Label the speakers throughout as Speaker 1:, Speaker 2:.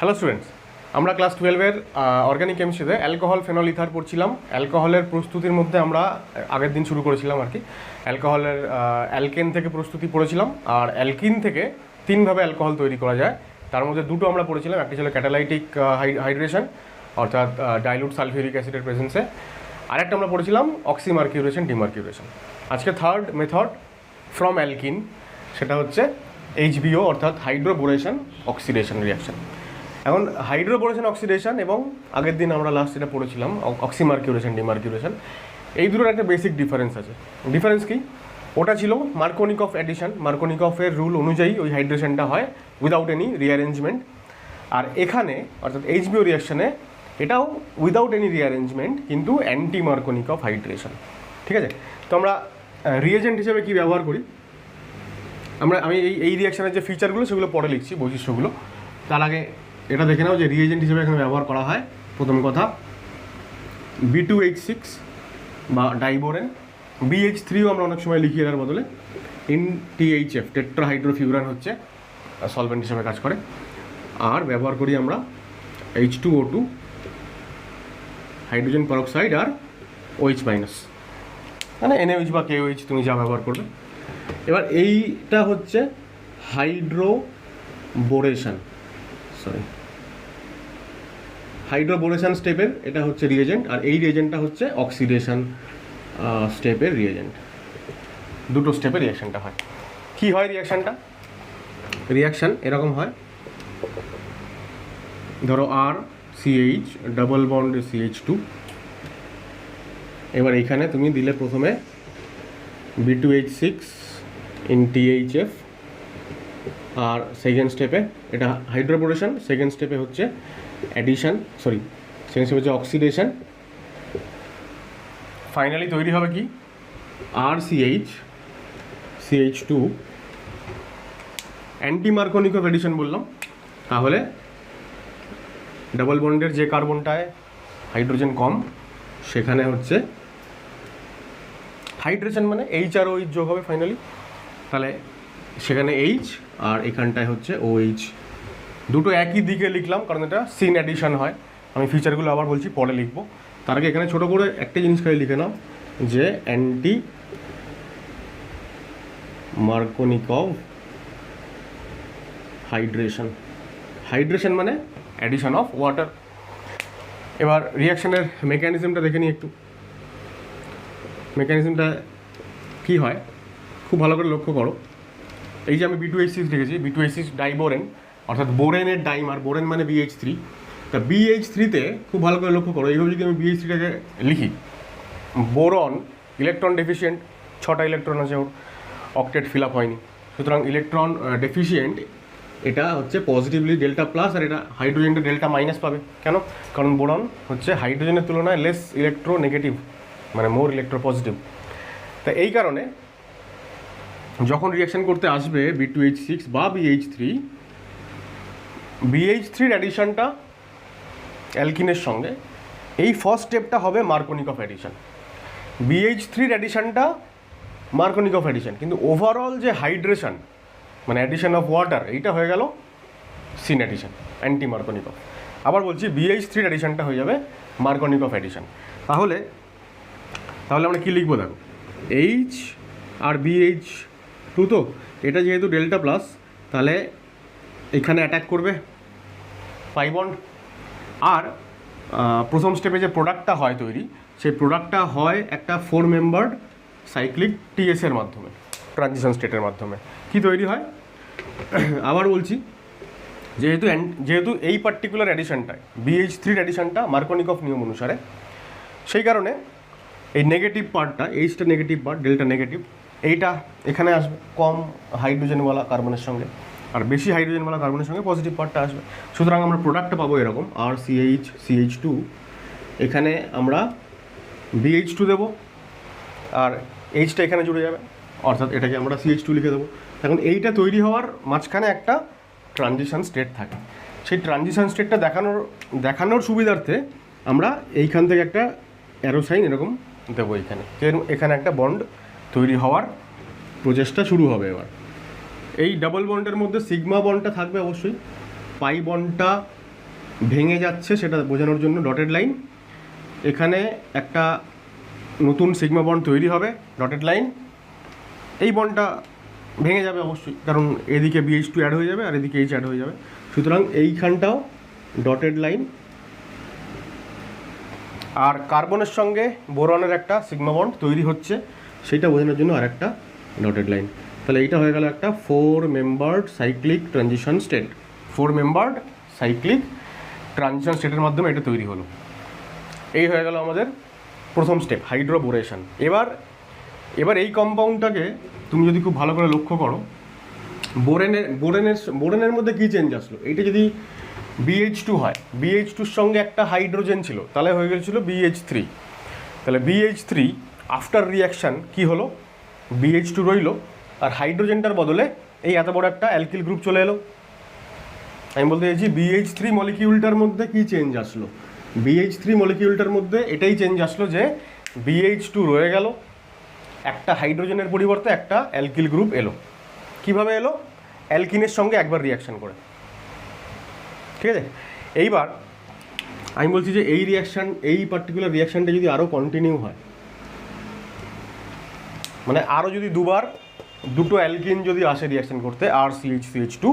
Speaker 1: Hello students, আমরা class 12-এর organic কেমিস্ট্রিতে অ্যালকোহল ফেনল ইথার পড়ছিলাম। অ্যালকোহলের প্রস্তুতির মধ্যে আমরা আগের দিন শুরু করেছিলাম আর কি। অ্যালকোহলের অ্যালকেন থেকে প্রস্তুতি পড়েছিলাম, আর অ্যালকিন থেকে তিনভাবে অ্যালকোহল তৈরি করা যায়। তার মধ্যে দুটো আমরা পড়েছিলাম, একটি ছিল ক্যাটালাইটিক হাইড্রেশন অর্থাৎ ডাইলুট সালফিউরিক অ্যাসিডের প্রেজেন্সে, আরেকটা আমরা পড়েছিলাম অক্সিমার্কিউরেশন ডিমার্কিউরেশন। আজকে থার্ড মেথড ফ্রম অ্যালকিন, সেটা হচ্ছে এইচবিও অর্থাৎ হাইড্রোবোরেশন অক্সিডেশন রিয়াকশন। এখন হাইড্রোবোরেশন অক্সিডেশন এবং আগের দিন আমরা লাস্ট যেটা পড়েছিলাম অক্সিমার্কিউরেশন ডিমার্কিউরেশন, এই দুটোর একটা বেসিক ডিফারেন্স আছে। ডিফারেন্স কি? ওটা ছিল মার্কোনিকফ অ্যাডিশন, মার্কোনিকফের রুল অনুযায়ী ওই হাইড্রেশনটা হয় উইদাউট এনি রিঅ্যারেঞ্জমেন্ট। আর এখানে অর্থাৎ এইচবিও রিয়াকশনে এটাও উইদাউট এনি রিঅ্যারেঞ্জমেন্ট, কিন্তু অ্যান্টি মার্কোনিকফ হাইড্রেশন। ঠিক আছে, তো আমরা রিয়েজেন্ট হিসেবে কী ব্যবহার করি, আমি এই রিয়াকশনের যে ফিচারগুলো সেগুলো পরে লিখছি, বৈশিষ্ট্যগুলো। তার আগে এটা দেখে নাও যে রিয়েজেন্ট হিসেবে এখানে ব্যবহার করা হয়। প্রথম কথা B2H6 বা ডাইবোরেন, BH3ও আমরা অনেক সময় লিখি এর বদলে। NTHF টেট্রাহাইড্রোফিউরান হচ্ছে সলভেন্ট হিসেবে কাজ করে। আর ব্যবহার করি আমরা H2O2 হাইড্রোজেন পারক্সাইড আর OH মাইনাস, মানে NaOH বা KOH তুমি যা ব্যবহার করবে। এবার এইটা হচ্ছে হাইড্রোবোরেশন স্টেপের এটা হচ্ছে রিয়েজেন্ট, আর এই রিয়েজেন্টটা হচ্ছে অক্সিডেশন স্টেপের রিয়েজেন্ট। দুটো স্টেপের রিয়াকশানটা হয়। কি হয় রিয়াকশান এরকম হয়, ধরো RCH ডাবল বন্ড CH2, এবার এইখানে তুমি দিলে প্রথমে B2H6 NTHF, আর সেকেন্ড স্টেপে এটা হাইড্রোবোরেশন, সেকেন্ড স্টেপে হচ্ছে সেকেন্ড স্টেপে হচ্ছে অক্সিডেশন। ফাইনালি তৈরি হবে কি RCH CH2 অ্যান্টি মার্কোনিকফ এডিশন বললাম। তাহলে ডাবল বন্ডের যে কার্বনটায় হাইড্রোজেন কম সেখানে হচ্ছে হাইড্রেশন, মানে H আর OH যোগ হবে ফাইনালি। তাহলে সেখানে H আর এখানটায় হচ্ছে OH, দুটো একই দিকে লিখলাম কারণ এটা সিন অ্যাডিশন হয়। আমি ফিচারগুলো আবার বলছি, পরে লিখবো। তার আগে এখানে ছোটো করে একটা জিনিস খালি লিখে নাও যে অ্যান্টি মার্কোনিকফ হাইড্রেশন মানে অ্যাডিশন অফ ওয়াটার। এবার রিয়াকশনের মেকানিজমটা দেখে নিই একটু। মেকানিজমটা কী হয় খুব ভালো করে লক্ষ্য করো। এই যে আমি B2H6 লিখেছি, B2H6 ডাইবোরেন অর্থাৎ বোরেনের ডাইমার, বোরেন মানে BH3। তা BH3-তে খুব ভালো করে লক্ষ্য করো, এইভাবে যদি আমি BH3টাকে লিখি, বোরন ইলেকট্রন ডেফিসিয়েন্ট, 6টা ইলেকট্রন আছে ওর, অক্টেট ফিল আপ হয়নি, সুতরাং ইলেকট্রন ডেফিসিয়েন্ট। এটা হচ্ছে পজিটিভলি ডেল্টা প্লাস, আর এটা হাইড্রোজেনটা ডেল্টা মাইনাস পাবে। কেন? কারণ বোরন হচ্ছে হাইড্রোজেনের তুলনায় লেস ইলেকট্রো নেগেটিভ, মানে মোর ইলেকট্রো পজিটিভ। তা এই কারণে যখন রিয়াকশন করতে আসবে B2H6 বা BH3-র অ্যাডিশনটা অ্যালকিনের সঙ্গে, এই ফার্স্ট স্টেপটা হবে মার্কোনিকফ অ্যাডিশন। BH3-র অ্যাডিশনটা মার্কোনিকফ অ্যাডিশন, কিন্তু ওভারঅল যে হাইড্রেশন মানে অ্যাডিশন অফ ওয়াটার, এইটা হয়ে গেল সিন অ্যাডিশন, অ্যান্টি মার্কোনিকফ। আবার বলছি BH3-র অ্যাডিশনটা হয়ে যাবে মার্কোনিকফ অ্যাডিশন। তাহলে আমরা কী লিখবো দেখো, H আর BH2, তো এটা যেহেতু ডেল্টা প্লাস, তাহলে এখানে অ্যাটাক করবে পাই বন্ড। আর প্রথম স্টেপে যে প্রোডাক্টটা হয় তৈরি, সেই প্রোডাক্টটা হয় একটা 4 মেম্বার্ড সাইক্লিক TS-এর মাধ্যমে, ট্রানজিশন স্টেটের মাধ্যমে। কি তৈরি হয় আবার বলছি, যেহেতু এই পার্টিকুলার অ্যাডিশনটায় BH3-র অ্যাডিশনটা মার্কোনিকফ নিয়ম অনুসারে, সেই কারণে এই নেগেটিভ পার্টটা, H-টা নেগেটিভ পার্ট, ডেল্টা নেগেটিভ, এইটা এখানে আসবে কম হাইড্রোজেনওয়ালা কার্বনের সঙ্গে, আর বেশি হাইড্রোজেনওয়ালা কার্বনের সঙ্গে পজিটিভ পার্টটা আসবে। সুতরাং আমরা প্রোডাক্টটা পাবো এরকম RCH CH2, এখানে আমরা BH2 দেবো, আর H-টা এখানে জুড়ে যাবে, অর্থাৎ এটাকে আমরা CH2 লিখে দেবো। এখন এইটা তৈরি হওয়ার মাঝখানে একটা ট্রানজিশন স্টেট থাকে। সেই ট্রানজিশন স্টেটটা দেখানোর সুবিধার্থে আমরা এইখান থেকে একটা অ্যারো সাইন এরকম দেবো এখানে একটা বন্ড তৈরি হওয়ার প্রচেষ্টা শুরু হবে। এবার এই ডাবল বন্ডের মধ্যে সিগমা বন্ডটা থাকবে অবশ্যই, পাই বন্ডটা ভেঙে যাচ্ছে সেটা বোঝানোর জন্য ডটেড লাইন, এখানে একটা নতুন সিগমা বন্ড তৈরি হবে ডটেড লাইন, এই বন্ডটা ভেঙে যাবে অবশ্যই, কারণ এদিকে BH2 অ্যাড হয়ে যাবে আর এদিকে H অ্যাড হয়ে যাবে, সুতরাং এইখানটাও ডটেড লাইন। আর কার্বনের সঙ্গে বোরনের একটা সিগমা বন্ড তৈরি হচ্ছে, সেটা বোঝানোর জন্য আর একটা ডটেড লাইন। তাহলে এইটা হয়ে গেল একটা 4 membered cyclic transition state, 4 membered cyclic transition স্টেটের মাধ্যমে এটা তৈরি হলো। এই হয়ে গেল আমাদের প্রথম স্টেপ, হাইড্রোবোরেশন। এবার এই কম্পাউন্ডটাকে তুমি যদি খুব ভালো করে লক্ষ্য করো, বোরেনের মধ্যে কী চেঞ্জ আসলো, এইটা যদি BH2 হয়, BH2-র সঙ্গে একটা হাইড্রোজেন ছিল, তাহলে হয়ে গেছিলো BH3। তাহলে BH3 আফটার রিয়াকশান কী হলো, BH2 রইল, আর হাইড্রোজেনটার বদলে এই এত বড় একটা অ্যালকিল গ্রুপ চলে এলো। আমি বলতে চাইছি BH3 মলিকিউলটার মধ্যে কী চেঞ্জ আসলো, BH3 মলিকিউলটার মধ্যে এটাই চেঞ্জ আসলো যে BH2 রয়ে গেল, একটা হাইড্রোজেনের পরিবর্তে একটা অ্যালকিল গ্রুপ এলো। কিভাবে এলো, অ্যালকিনের সঙ্গে একবার রিয়াকশান করে, ঠিক আছে। এইবার আমি বলছি যে এই পার্টিকুলার রিয়াকশানটা যদি আরও কন্টিনিউ হয়, মানে আরও যদি দুটো অ্যালকিন যদি আসে রিয়াকশান করতে RCH2,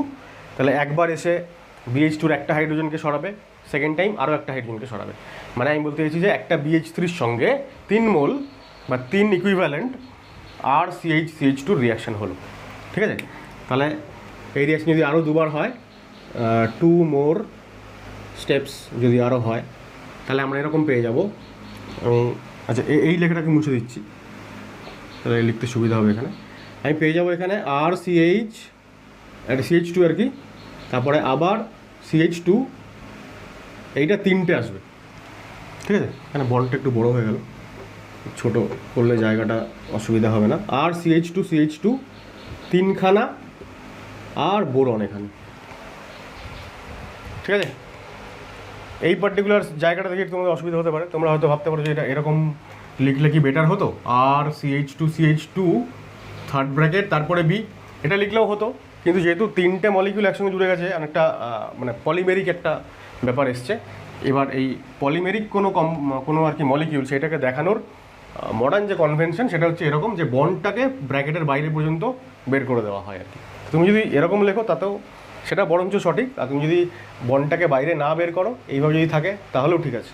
Speaker 1: তাহলে একবার এসে BH2-র একটা হাইড্রোজেনকে সরাবে, সেকেন্ড টাইম আরও একটা হাইড্রোজেনকে সরাবে। মানে আমি বলতে চাইছি যে একটা BH3-র সঙ্গে 3 মোল বা 3 ইকুইভ্যালেন্ট RCH2 রিয়াকশান হলো, ঠিক আছে। তাহলে এই রিয়াকশন যদি আরও দুবার হয়, 2 মোর স্টেপস যদি আরও হয়, তাহলে আমরা এরকম পেয়ে যাব। আচ্ছা, এই লেখাটাকে মুছে দিচ্ছি, তাহলে লিখতে সুবিধা হবে। এখানে আমি পেয়ে যাবো এখানে RCH, একটা CH2 আর কি, তারপরে আবার CH2, এইটা 3টে আসবে, ঠিক আছে। এখানে বলটা একটু বড় হয়ে গেল, ছোট করলে জায়গাটা অসুবিধা হবে না। আর CH2 3খানা আর বোরন এখানে, ঠিক আছে। এই পার্টিকুলার জায়গাটা দেখে তোমাদের অসুবিধা হতে পারে, তোমরা হয়তো ভাবতে পারো যে এটা এরকম লিখলে কি বেটার হতো, RCH2 থার্ড ব্র্যাকেট তারপরে B, এটা লিখলেও হতো, কিন্তু যেহেতু 3টে মলিকিউল একসঙ্গে জুড়ে গেছে, অনেকটা মানে পলিমেরিক একটা ব্যাপার এসছে। এবার এই পলিমেরিক কোনো আর কি মলিকিউল, সেটাকে দেখানোর মডার্ন যে কনভেনশন সেটা হচ্ছে এরকম, যে বন্ডটাকে ব্র্যাকেটের বাইরে পর্যন্ত বের করে দেওয়া হয় আর কি। তুমি যদি এরকম লেখো তাতেও সেটা বরঞ্চ সঠিক, আর তুমি যদি বন্ডটাকে বাইরে না বের করো, এইভাবে যদি থাকে তাহলেও ঠিক আছে।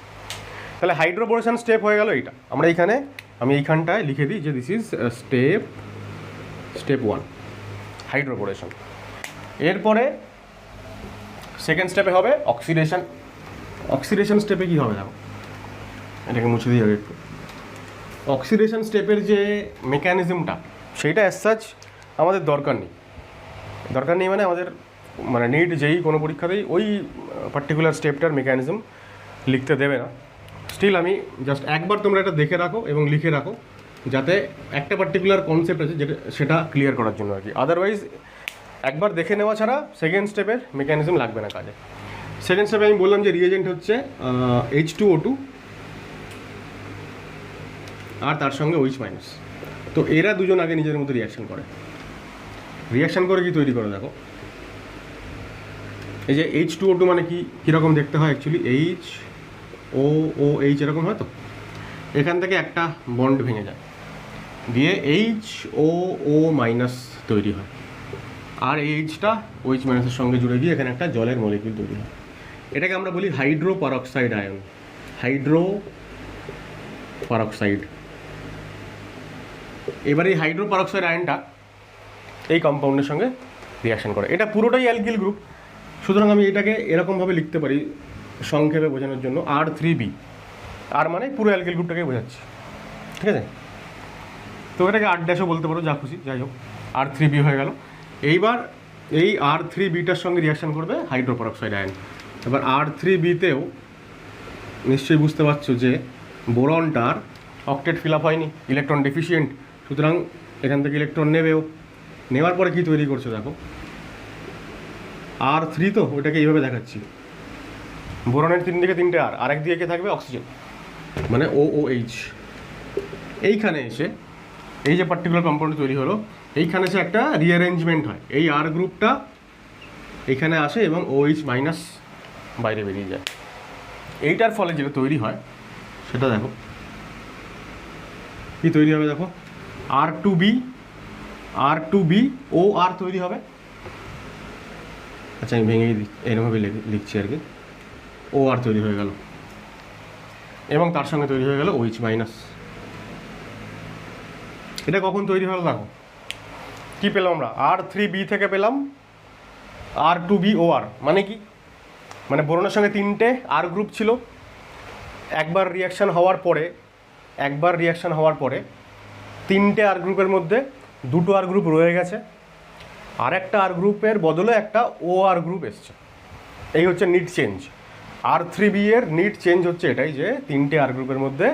Speaker 1: তাহলে হাইড্রোবোরেশন স্টেপ হয়ে গেল এইটা। আমি এইখানটায় লিখে দিই যে দিস ইজ স্টেপ 1 হাইড্রোবোরেশন। এরপরে সেকেন্ড স্টেপে হবে অক্সিডেশন স্টেপে কী হবে দেখো, এটাকে মুছে দিয়ে একটু। অক্সিডেশন স্টেপের যে মেকানিজমটা, সেইটা অ্যাজ সাচ আমাদের দরকার নেই মানে আমাদের নিট যেই কোনো পরীক্ষাতেই ওই পার্টিকুলার স্টেপটার মেকানিজম লিখতে দেবে না। স্টিল আমি জাস্ট একবার তোমরা এটা দেখে রাখো এবং লিখে রাখো, যাতে একটা পার্টিকুলার কনসেপ্ট আছে সেটা ক্লিয়ার করার জন্য আর কি। আদারওয়াইজ একবার দেখে নেওয়া ছাড়া সেকেন্ড স্টেপের মেকানিজম লাগবে না কাজে। সেকেন্ড স্টেপে আমি বললাম যে রিয়েজেন্ট হচ্ছে H2O2 আর তার সঙ্গে OH-। তো এরা দুজন আগে নিজেদের মধ্যে রিয়াকশান করে কি তৈরি করে দেখো। এই যে H2O2 মানে কীরকম দেখতে হয় অ্যাকচুয়ালি, HOOH এরকম হয়। তো এখান থেকে একটা বন্ড ভেঙে যায়, দিয়ে HOO- তৈরি হয়, আর এইচটা OH- সঙ্গে জুড়ে গিয়ে এখানে একটা জলের মলিকিউল তৈরি হয়। এটাকে আমরা বলি হাইড্রোপারক্সাইড আয়ন, হাইড্রোপারক্সাইড। এবার এই হাইড্রোপারক্সাইড আয়নটা এই কম্পাউন্ডের সঙ্গে রিয়াকশান করে, এটা পুরোটাই অ্যালকিল গ্রুপ। সুতরাং আমি এটাকে এরকমভাবে লিখতে পারি সংক্ষেপে বোঝানোর জন্য, R3B, আর মানে পুরো অ্যালকিল গ্রুপটাকে বোঝাচ্ছি, ঠিক আছে। তো এটাকে R- বলতে পারো, যা খুশি, যাই হোক, R3B হয়ে গেল। এইবার এই R3Bটার সঙ্গে রিয়াকশান করবে হাইড্রোপারক্সাইড আয়ন। এবার R3Bতেও নিশ্চয়ই বুঝতে পারছো যে বোরনটার অক্টেট ফিল আপ হয়নি, ইলেকট্রন ডেফিসিয়েন্ট, সুতরাং এখান থেকে ইলেকট্রন নেওয়ার পরে কি তৈরি করছে দেখো, R3, তো ওইটাকে এইভাবে দেখাচ্ছি, বোরনের 3 দিকে 3টে আর একদিকে থাকবে অক্সিজেন, মানে OOH। এইখানে এসে এই যে পার্টিকুলার কম্পাউন্ড তৈরি হলো, এইখানে এসে একটা রিঅ্যারেঞ্জমেন্ট হয়, এই R গ্রুপটা এইখানে আসে এবং OH- বাইরে বেরিয়ে যায়। এইটার ফলে যেটা তৈরি হয় সেটা দেখো কি তৈরি হবে, দেখো R2B ও আর তৈরি হবে। আচ্ছা আমি ভেঙে এরকমভাবে লিখছি আর কি, ও আর তৈরি হয়ে গেল এবং তার সঙ্গে তৈরি হয়ে গেল OH মাইনাস। এটা কখন তৈরি হলো দেখো, কি পেলাম আমরা, R3B থেকে পেলাম R2BOR। মানে কি, মানে বোরনের সঙ্গে 3টে আর গ্রুপ ছিল, একবার রিয়াকশান হওয়ার পরে 3টে আর গ্রুপের মধ্যে 2টো আর গ্রুপ রয়ে গেছে, আর একটা আর গ্রুপের বদলে একটা OR গ্রুপ এসছে। এই হচ্ছে নিট চেঞ্জ। R3B এর নিট চেঞ্জ হচ্ছে এটাই যে 3টে আর গ্রুপের মধ্যে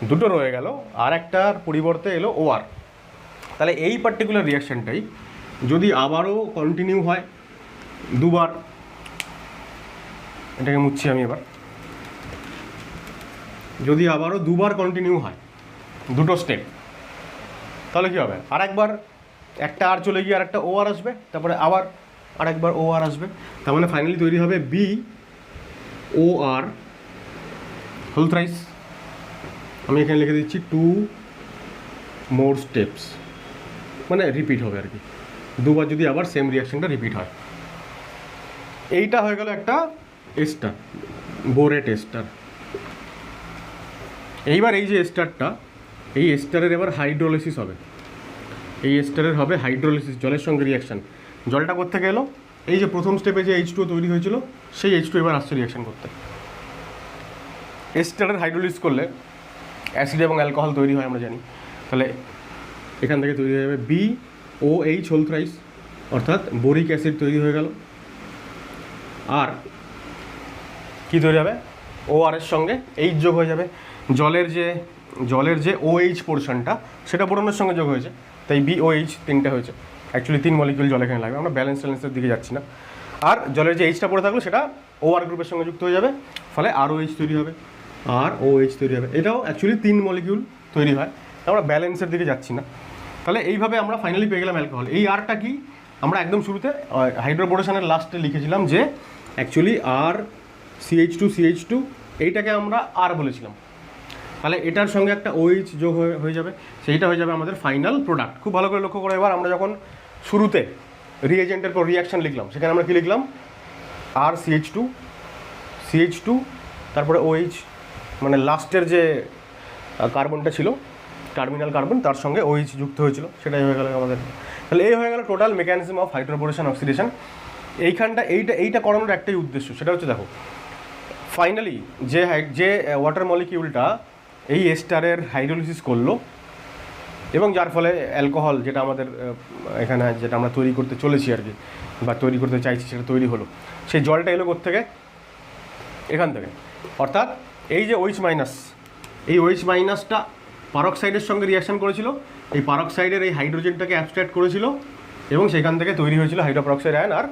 Speaker 1: 2টো রয়ে গেল, আর একটার পরিবর্তে এলো OR। তাহলে এই পার্টিকুলার রিয়াকশানটাই যদি আবারও কন্টিনিউ হয় দুবার, এটাকে মুছছি আমি এবার, যদি আবারও দুবার কন্টিনিউ হয় 2টো স্টেপ, তাহলে কী হবে, আরেকবার একটা আর চলে গিয়ে আরেকটা OR আসবে, তারপরে আবার আরেকবার OR আসবে। তার মানে ফাইনালি তৈরি হবে BOR হোল থ্রাইস। আমি এখানে লিখে দিচ্ছি 2 মোর স্টেপস, মানে রিপিট হবে আর কি, দুবার যদি আবার সেম রিয়াকশনটা রিপিট হয়। এইটা হয়ে গেল একটা এস্টার, বোরেট এস্টার। এইবার এই যে এস্টারটা, এই এস্টারের এবার হাইড্রোলিসিস হবে। এই এস্টারের হবে হাইড্রোলিসিস, জলের সঙ্গে রিয়াকশান। জলটা কোত্থেকে এলো, এই যে প্রথম স্টেপে যে H2O তৈরি হয়েছিল সেই H2O এবার আসছে রিয়াকশান করতে। এস্টারের হাইড্রোলিসিস করলে অ্যাসিড এবং অ্যালকোহল তৈরি হয় আমরা জানি। তাহলে এখান থেকে তৈরি হয়ে যাবে BOH হোল থ্রাইস, অর্থাৎ বোরিক অ্যাসিড তৈরি হয়ে গেল। আর কি তৈরি হবে, OR এর সঙ্গে H যোগ হয়ে যাবে। জলের যে OH পোর্শনটা সেটা বোরনের সঙ্গে যোগ হয়েছে, তাই BOH 3টে হয়েছে। অ্যাকচুয়ালি 3 মলিকিউল জল এখানে লাগবে, আমরা ব্যালেন্সের দিকে যাচ্ছি না। আর জলের যে Hটা পড়ে থাকলো সেটা OR গ্রুপের সঙ্গে যুক্ত হয়ে যাবে, ফলে ROH তৈরি হবে, ROH তৈরি হবে। এটাও অ্যাকচুয়ালি 3 মলিকিউল তৈরি হয়, আমরা ব্যালেন্সের দিকে যাচ্ছি না। তাহলে এইভাবে আমরা ফাইনালি পেয়ে গেলাম অ্যালকোহল। এই আরটা কি, আমরা একদম শুরুতে হাইড্রোবোরেশনের লাস্টে লিখেছিলাম যে অ্যাকচুয়ালি CH2 এইটাকে আমরা আর বলেছিলাম। তাহলে এটার সঙ্গে একটা OH যোগ হয়ে যাবে, সেইটা হয়ে যাবে আমাদের ফাইনাল প্রোডাক্ট। খুব ভালো করে লক্ষ্য করে এবার আমরা যখন শুরুতে রিএজেন্টের পর রিয়াকশান লিখলাম, সেখানে আমরা কী লিখলাম, CH2 তারপরে OH, মানে লাস্টের যে কার্বনটা ছিল টার্মিনাল কার্বন, তার সঙ্গে OH যুক্ত হয়েছিল, সেটাই হয়ে গেল আমাদের। তাহলে এই হয়ে গেল টোটাল মেকানিজম অফ হাইড্রোবোরেশন অক্সিডেশন। এইটা করানোর একটাই উদ্দেশ্য, সেটা হচ্ছে দেখো ফাইনালি যে ওয়াটার মলিকিউলটা এই এস্টারের হাইড্রোলিসিস করলো এবং যার ফলে অ্যালকোহল, যেটা আমাদের এখানে যেটা আমরা তৈরি করতে চলেছি আর কি, বা তৈরি করতে চাইছি, সেটা তৈরি হলো। সেই জলটা এলো কোত্থেকে, এখান থেকে। অর্থাৎ এই যে OH মাইনাস, এই OH মাইনাসটা পারক্সাইডের সঙ্গে রিয়াকশান করেছিল, এই পারক্সাইডের এই হাইড্রোজেনটাকে অ্যাবস্ট্রাক্ট করেছিল এবং সেখান থেকে তৈরি হয়েছিল হাইড্রোপারক্সাইড আয়ন আর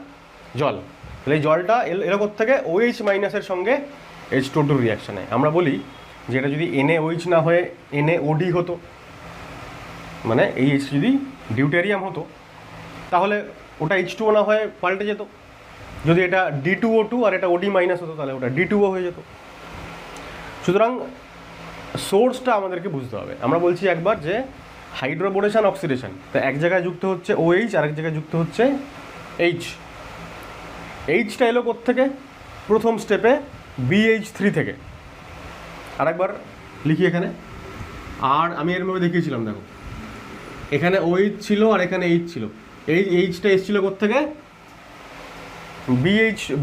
Speaker 1: জল। তাহলে এই জলটা এলো কোত্থেকে, OH মাইনাসের সঙ্গে H2O রিয়াকশানে। আমরা বলি যে এটা যদি NaOH না হয়ে NaOD হতো, মানে এই H যদি ডিউটেরিয়াম হতো, তাহলে ওটা H2O না হয়ে পাল্টে যেত। যদি এটা D2O2 আর এটা OD মাইনাস হতো, তাহলে ওটা D2O হয়ে যেত। সুতরাং সোর্সটা আমাদেরকে বুঝতে হবে। আমরা বলছি একবার যে হাইড্রোবোরেশন অক্সিডেশন, তো এক জায়গায় যুক্ত হচ্ছে OH, আরেক জায়গায় যুক্ত হচ্ছে H। Hটা এলো কোত্থেকে, প্রথম স্টেপে BH3 থেকে। আরেকবার লিখি এখানে, আর আমি এরভাবে দেখিয়েছিলাম, দেখো এখানে OH ছিল আর এখানে H ছিল। এই Hটা এসেছিল কোত্থেকে,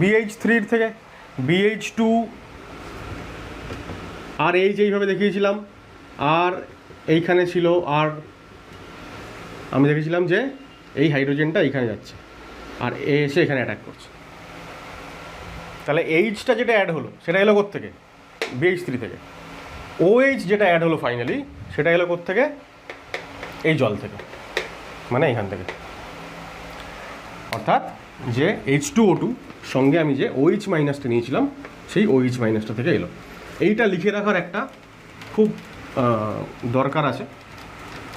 Speaker 1: BH3 থেকে। BH2 আর H এইভাবে দেখিয়েছিলাম, আর এইখানে ছিল, আর আমি দেখেছিলাম যে এই হাইড্রোজেনটা এইখানে যাচ্ছে আর এসে এখানে অ্যাটাক করছে। তাহলে Hটা যেটা অ্যাড হলো সেটা এলো কোত্থেকে, BH3 থেকে। OH যেটা অ্যাড হলো ফাইনালি, সেটা এলো কোত্থেকে, এই জল থেকে, মানে এখান থেকে। অর্থাৎ যে H2O2 সঙ্গে আমি যে OH মাইনাসটা নিয়েছিলাম, সেই OH মাইনাসটা থেকে এলো। এইটা লিখে রাখার একটা খুব দরকার আছে।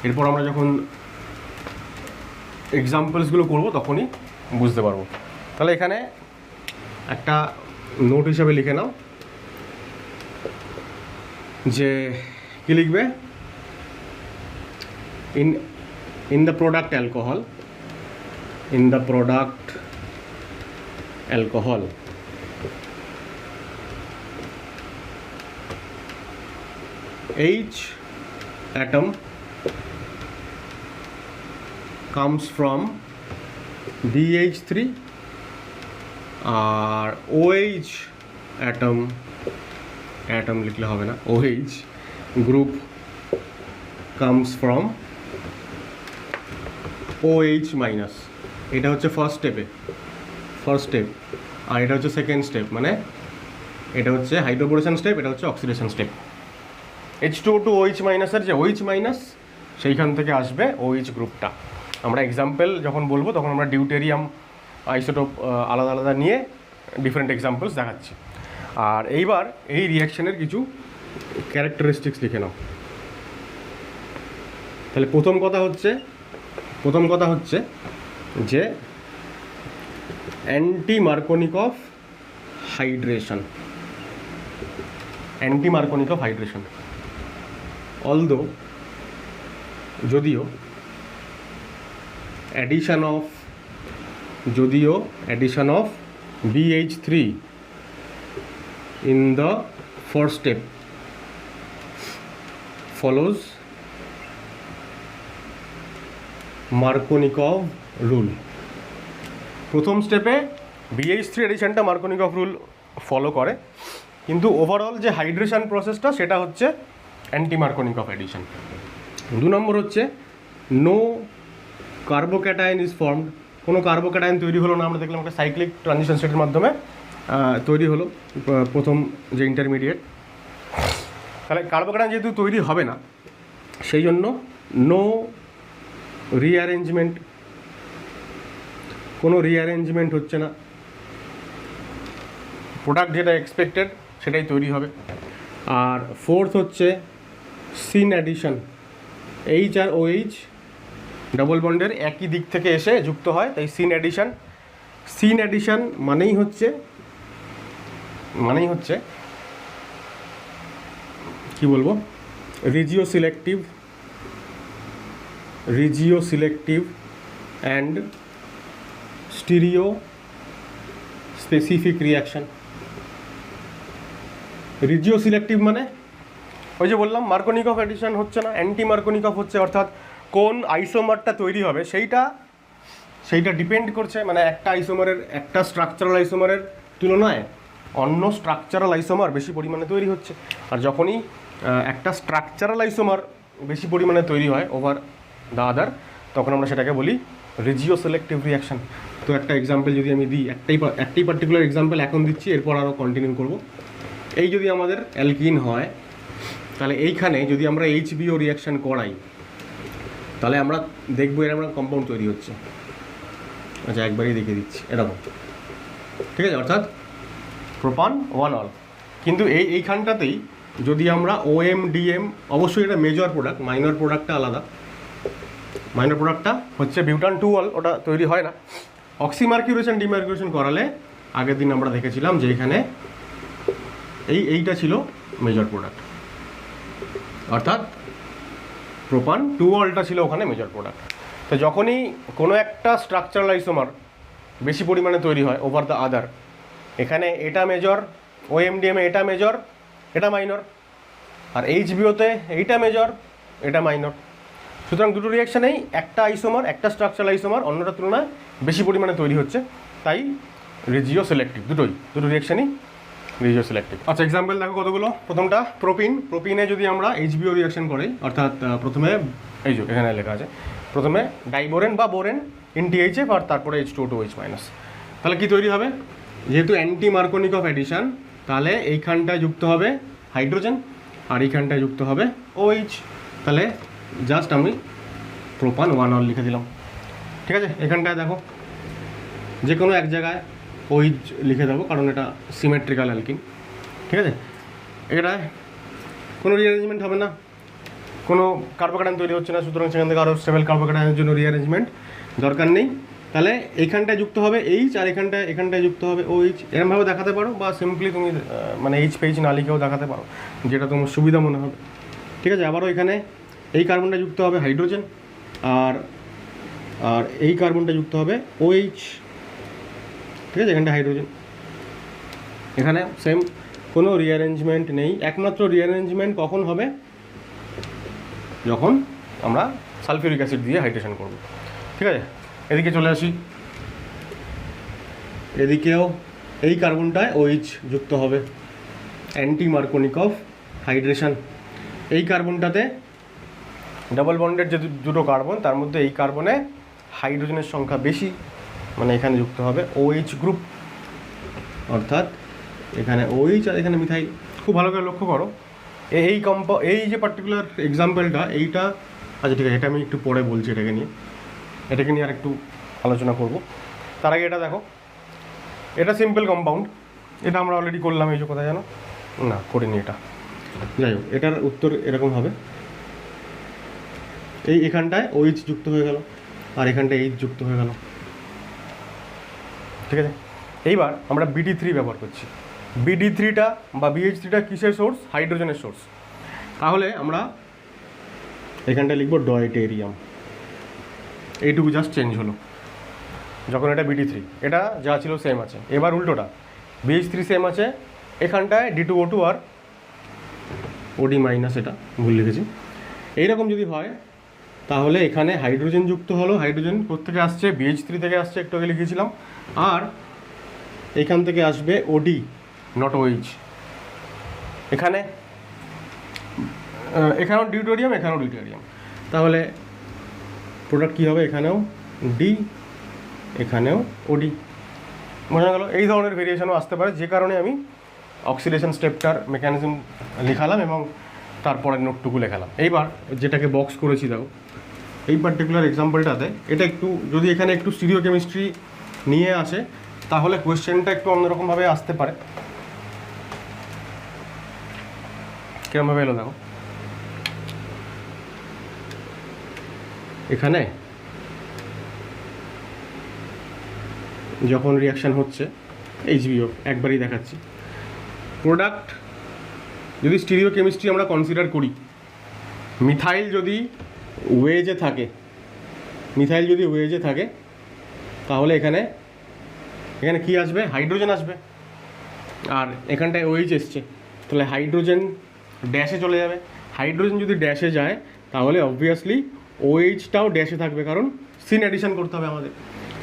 Speaker 1: এরপর আমরা যখন এক্সাম্পলসগুলো করব তখনই বুঝতে পারবো। তাহলে এখানে একটা নোট হিসাবে লিখে নাও যে কী লিখবে, in the product alcohol, in the product alcohol H atom comes from BH3 আর OH atom লিখলে হবে না, OH group comes from OH minus। এটা হচ্ছে ফার্স্ট স্টেপ আর এটা হচ্ছে সেকেন্ড স্টেপ, মানে এটা হচ্ছে হাইড্রোবোরেশন স্টেপ, এটা হচ্ছে oxidation step. H2O two OH মাইনাসের যে OH মাইনাস সেইখান থেকে আসবে OH গ্রুপটা। আমরা এক্সাম্পল যখন বলবো তখন আমরা ডিউটেরিয়াম আইসোটোপ আলাদা আলাদা নিয়ে ডিফারেন্ট এক্সাম্পলস দেখাচ্ছি। আর এইবার এই রিয়াকশনের কিছু ক্যারেক্টারিস্টিক্স লিখে নাও। তাহলে প্রথম কথা হচ্ছে যে অ্যান্টি মার্কোনিকভ হাইড্রেশন, যদিও addition of BH3 in the first step follows Markovnikov rule. প্রথম স্টেপে BH3 এডিশনটা মার্কোনিকভ রুল ফলো করে, কিন্তু ওভারঅল যে হাইড্রেশন প্রসেসটা সেটা হচ্ছে অ্যান্টি মার্কোনিকভ এডিশন। 2 নম্বর হচ্ছে নো কার্বোক্যাটায়ন ইজ ফর্মড, কোনো কার্বোক্যাটায়ন তৈরি হলো না। আমরা দেখলাম একটা সাইক্লিক ট্রানজিশন স্টেটের মাধ্যমে তৈরি হলো প্রথম যে ইন্টারমিডিয়েট। তাহলে কার্বোক্যাটায়ন যেহেতু তৈরি হবে না, সেই জন্য নো রিঅ্যারেঞ্জমেন্ট, কোনো রিঅ্যারেঞ্জমেন্ট হচ্ছে না, প্রোডাক্ট যেটা এক্সপেক্টেড সেটাই তৈরি হবে। আর ফোর্থ হচ্ছে scene addition, H R OH double বন্ডের একই দিক থেকে এসে যুক্ত হয়, তাই সিন অ্যাডিশন মানেই হচ্ছে কি বলবো, regioselective and stereospecific reaction. Regioselective মানে ওই যে বললাম মার্কোনিকভ এডিশন হচ্ছে না, অ্যান্টি মার্কোনিকভ হচ্ছে, অর্থাৎ কোন আইসোমারটা তৈরি হবে সেইটা ডিপেন্ড করছে, মানে একটা স্ট্রাকচারাল আইসোমারের তুলনায় অন্য স্ট্রাকচারাল আইসোমার বেশি পরিমাণে তৈরি হচ্ছে। আর যখনই একটা স্ট্রাকচারাল আইসোমার বেশি পরিমাণে তৈরি হয় ওভার দ্য আদার, তখন আমরা সেটাকে বলি রিজিও সিলেক্টিভ রিয়াকশন। তো একটা এক্সাম্পল যদি আমি দিই, একটাই পার্টিকুলার এক্সাম্পল এখন দিচ্ছি, এরপর আরও কন্টিনিউ করব। এই যদি আমাদের অ্যালকিন হয়, তাহলে এইখানে যদি আমরা HBO রিয়াকশান করাই, তাহলে আমরা দেখবো এরকম কম্পাউন্ড তৈরি হচ্ছে। আচ্ছা, একবারই দেখিয়ে দিচ্ছি এরকম, ঠিক আছে, অর্থাৎ প্রোপান 1 অল। কিন্তু এইখানটাতেই যদি আমরা OMDM, অবশ্যই এটা মেজর প্রোডাক্ট, মাইনর প্রোডাক্টটা আলাদা। মাইনর প্রোডাক্টটা হচ্ছে বিউটান 2 অল, ওটা তৈরি হয় না। অক্সিমার্কিউরেশন ডিমার্কিউরেশন করালে আগের দিন আমরা দেখেছিলাম যে এখানে এইটা ছিল মেজর প্রোডাক্ট, অর্থাৎ প্রোপান 2 অলটা ছিল ওখানে মেজর প্রোডাক্ট। তো যখনই কোনো একটা স্ট্রাকচারাল আইসোমার বেশি পরিমাণে তৈরি হয় ওভার দ্য আদার, এখানে এটা মেজর, OMDM এ এটা মেজর, এটা মাইনর, আর HBOতে এইটা মেজর, এটা মাইনর। সুতরাং দুটো রিয়াকশানেই একটা আইসোমার, একটা স্ট্রাকচারাল আইসোমার অন্যটার তুলনায় বেশি পরিমাণে তৈরি হচ্ছে, তাই রিজিও সিলেক্টিভ। দুটো রিয়াকশানই রিজিও সিলেক্টিভ। আচ্ছা, এক্সাম্পল দেখো কতগুলো। প্রথমটা প্রোপিনে যদি আমরা HBO রিয়াকশন করি, অর্থাৎ প্রথমে এই যে এখানে লেখা আছে, প্রথমে ডাইবোরেন বা বোরেন NTHF আর তারপরে H2O টু OH মাইনাস। তাহলে কি তৈরি হবে, যেহেতু অ্যান্টি মার্কোনিকভ এডিশন, তাহলে এইখানটায় যুক্ত হবে হাইড্রোজেন আর এইখানটায় যুক্ত হবে OH। তাহলে জাস্ট আমি প্রোপান 1 অল লিখে দিলাম, ঠিক আছে। এখানটায় দেখো যে কোনো এক জায়গায় OH লিখে দেবো, কারণ এটা সিমেট্রিক্যাল অ্যালকিন, ঠিক আছে। এটায় কোনো রিঅ্যারেঞ্জমেন্ট হবে না, কোনো কার্বোক্যাটায়ন তৈরি হচ্ছে না, সুতরাং সেখান থেকে আরও স্টেবল কার্বোক্যাটায়নের জন্য রিঅ্যারেঞ্জমেন্ট দরকার নেই। তাহলে এইখানটায় যুক্ত হবে এইচ আর এখানটায় যুক্ত হবে OH। এরমভাবে দেখাতে পারো বা সিম্পলি তুমি মানে এইচ পেজ না লিখেও দেখাতে পারো, যেটা তোমার সুবিধা মনে হবে। ঠিক আছে, আবারও এখানে এই কার্বনটা যুক্ত হবে হাইড্রোজেন, আর আর এই কার্বনটা যুক্ত হবে OH। ঠিক আছে, এখানটা হাইড্রোজেন, এখানে সেম কোনো রিঅ্যারেঞ্জমেন্ট নেই। একমাত্র রিঅ্যারেঞ্জমেন্ট কখন হবে? যখন আমরা সালফিউরিক অ্যাসিড দিয়ে হাইড্রেশন করব। ঠিক আছে, এদিকে চলে আসি। এদিকেও এই কার্বনটায় OH যুক্ত হবে, অ্যান্টি মার্কোনিকভ হাইড্রেশন। এই কার্বনটাতে ডাবল বন্ডের যে দুটো কার্বন, তার মধ্যে এই কার্বনে হাইড্রোজেনের সংখ্যা বেশি, মানে এখানে যুক্ত হবে OH গ্রুপ, অর্থাৎ এখানে OH আর এখানে মিথাইল। খুব ভালো করে লক্ষ্য করো, এই যে পার্টিকুলার এক্সাম্পলটা, এইটা আচ্ছা ঠিক আছে, এটা আমি একটু পরে বলছি, এটাকে নিয়ে আর একটু আলোচনা করব। তার আগে এটা দেখো, এটা সিম্পল কম্পাউন্ড, এটা আমরা অলরেডি করলাম। এই যে কোথায় জানো না, করিনি এটা, যাই হোক, এটার উত্তর এরকম হবে। এখানটায় OH যুক্ত হয়ে গেল আর এখানটায় H যুক্ত হয়ে গেল। ঠিক আছে, এইবার আমরা BD3 ব্যবহার করছি। BD3টা বা BH3টা কিসের সোর্স? হাইড্রোজেনের সোর্স। তাহলে আমরা এখানটায় লিখব ডয়টেরিয়াম, এইটুকু জাস্ট চেঞ্জ হলো যখন এটা BD3, এটা যা ছিল সেম আছে। এবার উল্টোটা, BH3 সেম আছে, এখানটায় D2O2 আর OD মাইনাস, এটা ভুল লিখেছি। এইরকম যদি হয় তাহলে এখানে হাইড্রোজেন যুক্ত হলো। হাইড্রোজেন কোথেকে আসছে? BH3 থেকে আসছে, একটু আগে লিখেছিলাম। আর এখান থেকে আসবে OD, নট OH। এখানেও ডিউটেরিয়াম, এখানেও ডিউটেরিয়াম। তাহলে প্রোডাক্ট কী হবে? এখানেও D, এখানেও OD। বোঝা গেল? এই ধরনের ভেরিয়েশনও আসতে পারে, যে কারণে আমি অক্সিডেশন স্টেপটার মেকানিজম লিখালাম এবং তারপরে নোটটুকু লেখালাম। এইবার যেটাকে বক্স করেছি দেখো, এই পার্টিকুলার এক্সাম্পলটাতে এটা একটু যদি এখানে একটু স্টিরিও কেমিস্ট্রি নিয়ে আসে, তাহলে কোয়েশ্চেনটা একটু অন্যরকমভাবে আসতে পারে। কিরমভাবে এলো দেখো, এখানে যখন রিয়াকশান হচ্ছে HBO, একবারই দেখাচ্ছি, প্রোডাক্ট যদি স্টিরিও কেমিস্ট্রি আমরা কনসিডার করি, মিথাইল যদি ওয়েজে থাকে, তাহলে এখানে কি আসবে? হাইড্রোজেন আসবে, আর এখানটায় OH এসছে, তাহলে হাইড্রোজেন ড্যাশে চলে যাবে। হাইড্রোজেন যদি ড্যাশে যায় তাহলে অবভিয়াসলি OHটাও ড্যাশে থাকবে, কারণ সিন অ্যাডিশন করতে হবে আমাদের।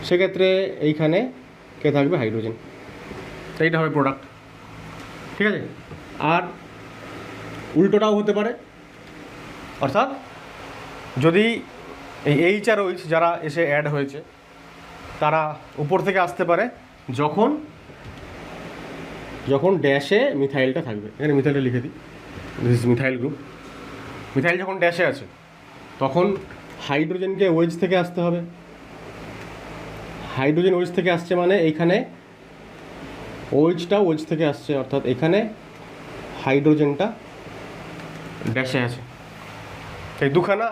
Speaker 1: সেক্ষেত্রে এইখানে কে থাকবে? হাইড্রোজেন। এইটা হবে প্রোডাক্ট। ঠিক আছে, আর উল্টোটাও হতে পারে, অর্থাৎ যদি এই H আর OH যারা এসে অ্যাড হয়েছে তারা উপর থেকে আসতে পারে যখন ড্যাশে মিথাইলটা থাকবে। এখানে মিথাইলটা লিখে দিই, this is methyl group. Methyl যখন ড্যাশে আছে তখন হাইড্রোজেনকে OH থেকে আসতে হবে। হাইড্রোজেন OH থেকে আসছে মানে এইখানে OHটাও OH থেকে আসছে, অর্থাৎ এখানে হাইড্রোজেনটা ড্যাশে আছে। এই দুখানা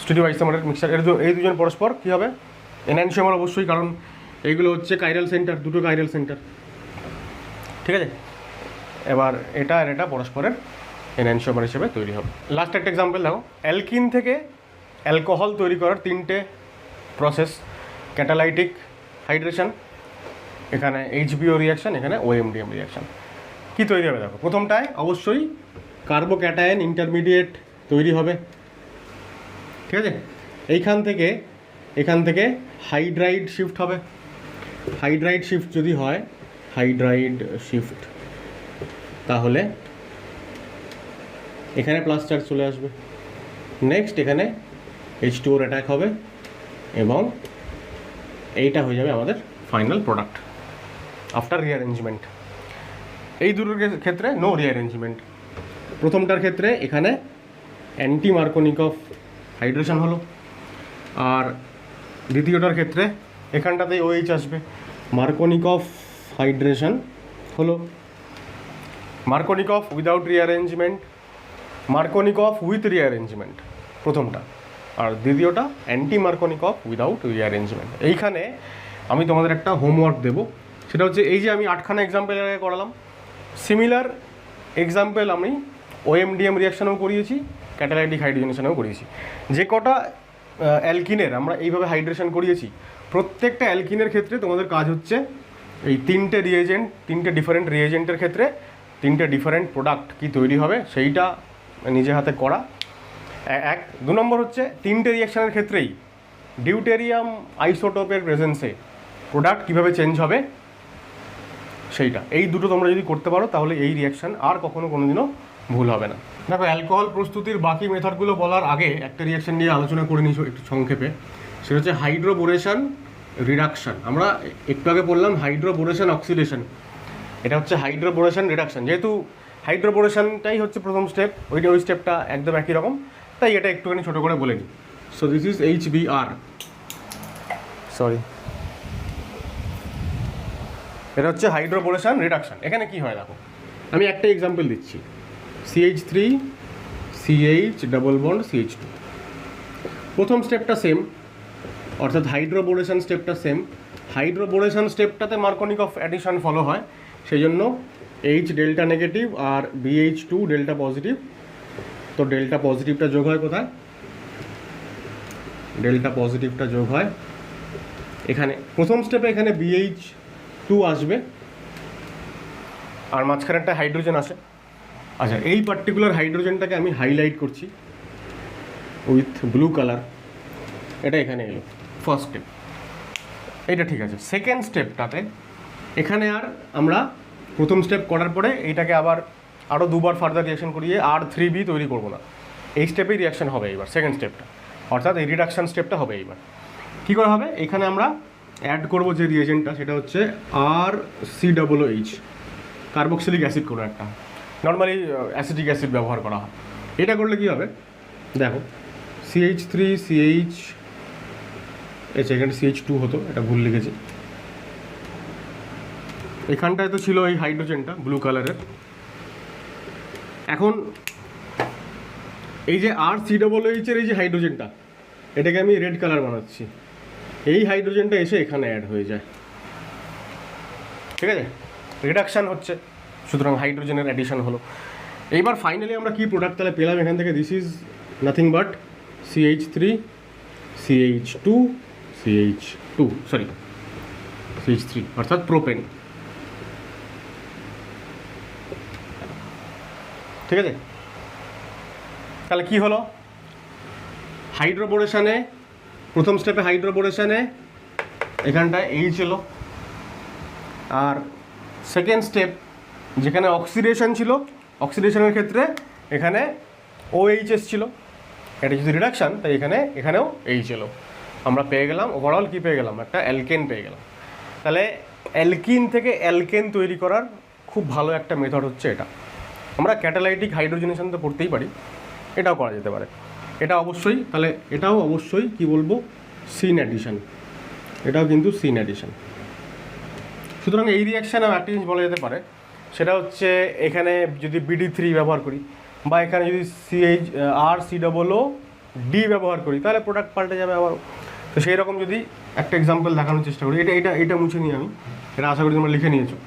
Speaker 1: স্টিরিও আইসোমারের মিক্সচার, এই দুজন পরস্পর কী হবে? এনহান্সিওমার অবশ্যই, কারণ এইগুলো হচ্ছে কাইরাল সেন্টার, দুটো কাইরাল সেন্টার। ঠিক আছে, এবার এটা আর এটা পরস্পরের এনহান্সিওমার হিসেবে তৈরি হবে। লাস্ট একটা এক্সাম্পল দেখো, অ্যালকিন থেকে অ্যালকোহল তৈরি করার 3টে প্রসেস, ক্যাটালাইটিক হাইড্রেশন, এখানে HBO রিয়াকশান, এখানে OMDM রিয়াকশান। কী তৈরি হবে দেখো, প্রথমটায় অবশ্যই কার্বোক্যাটায়ন ইন্টারমিডিয়েট তৈরি হবে। ঠিক আছে, এখান থেকে হাইড্রাইড শিফট হবে। হাইড্রাইড শিফট যদি হয়, তাহলে এখানে প্লাস চার্জ চলে আসবে। নেক্সট এখানে H2O অ্যাটাক হবে এবং এইটা হয়ে যাবে আমাদের ফাইনাল প্রোডাক্ট আফটার রিঅ্যারেঞ্জমেন্ট। এই দুটোর ক্ষেত্রে নো রিঅ্যারেঞ্জমেন্ট। প্রথমটার ক্ষেত্রে এখানে অ্যান্টি মার্কোনিকভ হাইড্রেশন হলো, আর দ্বিতীয়টার ক্ষেত্রে এখানটাতেই OH আসবে, মার্কোনিকভ হাইড্রেশন হলো। মার্কোনিকভ উইদাউট রিঅ্যারেঞ্জমেন্ট, মার্কোনিকভ উইথ রিঅ্যারেঞ্জমেন্ট প্রথমটা। আর দ্বিতীয়টা অ্যান্টি মার্কনিকভ উইদাউট রিঅ্যারেঞ্জমেন্ট। এইখানে আমি তোমাদের একটা হোমওয়ার্ক দেবো, সেটা হচ্ছে এই যে আমি 8খানা এক্সাম্পল আগে করালাম, সিমিলার এক্সাম্পল আমি OMDM রিয়াকশানেও করিয়েছি, ক্যাটালাইটিক হাইড্রোজেনেশনেও করিয়েছি। যে কটা অ্যালকিনের আমরা এইভাবে হাইড্রেশন করিয়েছি, প্রত্যেকটা অ্যালকিনের ক্ষেত্রে তোমাদের কাজ হচ্ছে এই তিনটে ডিফারেন্ট রিয়েজেন্টের ক্ষেত্রে তিনটে ডিফারেন্ট প্রোডাক্ট কী তৈরি হবে সেইটা নিজে হাতে করা। 2 নম্বর হচ্ছে তিনটে রিয়াকশানের ক্ষেত্রেই ডিউটেরিয়াম আইসোটোপের প্রেজেন্সে প্রোডাক্ট কীভাবে চেঞ্জ হবে সেইটা। এই দুটো তোমরা যদি করতে পারো তাহলে এই রিয়াকশান আর কোনোদিনও ভুল হবে না। দেখো, অ্যালকোহল প্রস্তুতির বাকি মেথডগুলো বলার আগে একটা রিয়াকশান নিয়ে আলোচনা করে নিয়েছো একটু সংক্ষেপে, সেটা হচ্ছে হাইড্রোবোরেশন রিডাকশান। আমরা একটু আগে বললাম হাইড্রোবোরেশন অক্সিডেশন, এটা হচ্ছে হাইড্রোবোরেশন রিডাকশান। যেহেতু হাইড্রোবোরেশনটাই হচ্ছে প্রথম স্টেপ, ওই স্টেপটা একদম একই রকম, তাই এটা একটুখানি ছোটো করে বলে নিই। সো দিস ইজ HBr, এটা হচ্ছে হাইড্রোবোরেশন রিডাকশান। এখানে কি হয় দেখো, আমি একটা এক্সাম্পল দিচ্ছি, CH3 CH double bond CH2। প্রথম স্টেপটা সেম, অর্থাৎ হাইড্রোবোরেশন স্টেপটা সেম। হাইড্রোবোরেশন স্টেপটাতে মার্কনিকভ অ্যাডিশন ফলো হয়, সেই জন্য H ডেল্টা নেগেটিভ আর BH2 ডেল্টা পজিটিভ। তো ডেল্টা পজিটিভটা যোগ হয় কোথায়? ডেল্টা পজিটিভটা যোগ হয় এখানে প্রথম স্টেপে, এখানে BH2 আসবে আর মাঝখানে একটা হাইড্রোজেন আসে। আচ্ছা, এই পার্টিকুলার হাইড্রোজেনটাকে আমি হাইলাইট করছি উইথ ব্লু কালার, এটা এখানে এলো ফার্স্ট স্টেপ, এইটা ঠিক আছে। সেকেন্ড স্টেপটাতে এখানে আর আমরা প্রথম স্টেপ করার পরে এইটাকে আবার আরও দুবার ফার্দার রিয়াকশন করিয়ে R3B তৈরি করবো না, এই স্টেপেই রিয়াকশন হবে এইবার সেকেন্ড স্টেপটা, অর্থাৎ এই রিডাকশান স্টেপটা হবে এইবার। কী করে হবে? এখানে আমরা অ্যাড করবো যে রিয়েজেন্টটা, সেটা হচ্ছে RCOOH, কার্বক্সিলিক অ্যাসিড কোনো একটা, নর্মালি অ্যাসিটিক অ্যাসিড ব্যবহার করা হয়। এটা করলে কী হবে দেখো, CH3 CH, এখানে CH2 হতো, এটা ভুল লিখেছি। এখানটায় তো ছিল এই হাইড্রোজেনটা ব্লু কালারের। এখন এই যে RCOOH এর এই যে হাইড্রোজেনটা, এটাকে আমি রেড কালার বানাচ্ছি, এই হাইড্রোজেনটা এসে এখানে অ্যাড হয়ে যায়, ঠিক আছে? রিডাকশান হচ্ছে, সুতরাং হাইড্রোজেনের অ্যাডিশন হলো। এইবার ফাইনালি আমরা কি প্রোডাক্ট তাহলে পেলাম এখান থেকে? This is nothing but CH3 CH2 CH3 অর্থাৎ প্রোপেন, ঠিক আছে? তাহলে কি হলো? হাইড্রোবোরেশনে প্রথম স্টেপে হাইড্রোবোরেশনে এখানটায় H এলো, আর সেকেন্ড স্টেপ যেখানে অক্সিডেশন ছিল, অক্সিডেশনের ক্ষেত্রে এখানে OH ছিল, এটা যদি রিডাকশান তাই এখানেও H এলো। আমরা পেয়ে গেলাম ওভারঅল কী পেয়ে গেলাম? একটা অ্যালকেন পেয়ে গেলাম। তাহলে অ্যালকিন থেকে অ্যালকেন তৈরি করার খুব ভালো একটা মেথড হচ্ছে এটা। আমরা ক্যাটালাইটিক হাইড্রোজেনেশন তো পড়তেই পারি, এটাও করা যেতে পারে। এটাও অবশ্যই কি বলবো, সিন অ্যাডিশন, এটাও কিন্তু সিন অ্যাডিশন। সুতরাং এই রিয়াকশানেও একটা জিনিস বলা যেতে পারে, সেটা হচ্ছে এখানে যদি BD3 ব্যবহার করি বা এখানে যদি RCOOD ব্যবহার করি, তাহলে প্রোডাক্ট পাল্টে যাবে আবার। তো সেই রকম যদি একটা এক্সাম্পল দেখানোর চেষ্টা করি, এটা মুছে নিই আমি, এটা আশা করি তোমরা লিখে নিয়েছো।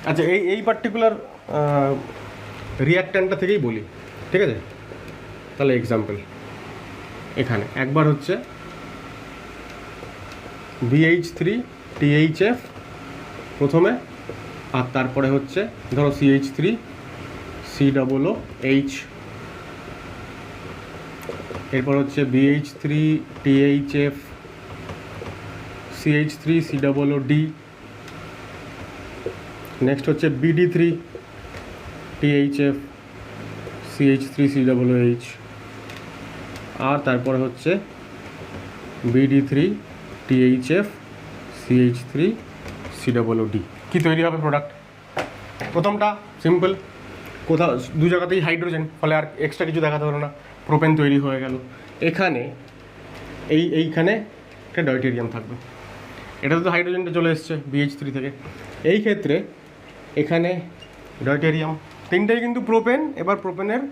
Speaker 1: আচ্ছা, এই পার্টিকুলার রিয়াক্ট্যান্টটা থেকেই বলি, ঠিক আছে? তাহলে এক্সাম্পল এখানে একবার হচ্ছে BH3 THF প্রথমে, আর তারপরে হচ্ছে ধরো CH3 COOH, এরপর হচ্ছে BH3 THF CH3 COOD, next হচ্ছে BD3 THF CH3 COOH, আর তারপরে হচ্ছে BD3 THF CH3 COOD। কি তৈরি হবে প্রোডাক্ট? প্রথমটা সিম্পল, কোথাও দু জায়গাতেই হাইড্রোজেন, ফলে আর এক্সট্রা কিছু দেখাতে হলো না, প্রোপেন তৈরি হয়ে গেল। এখানে এইখানে একটা ডয়টেরিয়াম থাকবে, এটাতে তো হাইড্রোজেনটা চলে এসছে BH3 থেকে, এই ক্ষেত্রে এখানে ডয়টেরিয়াম, তিনটাই কিন্তু প্রোপেন। এবার প্রোপেনের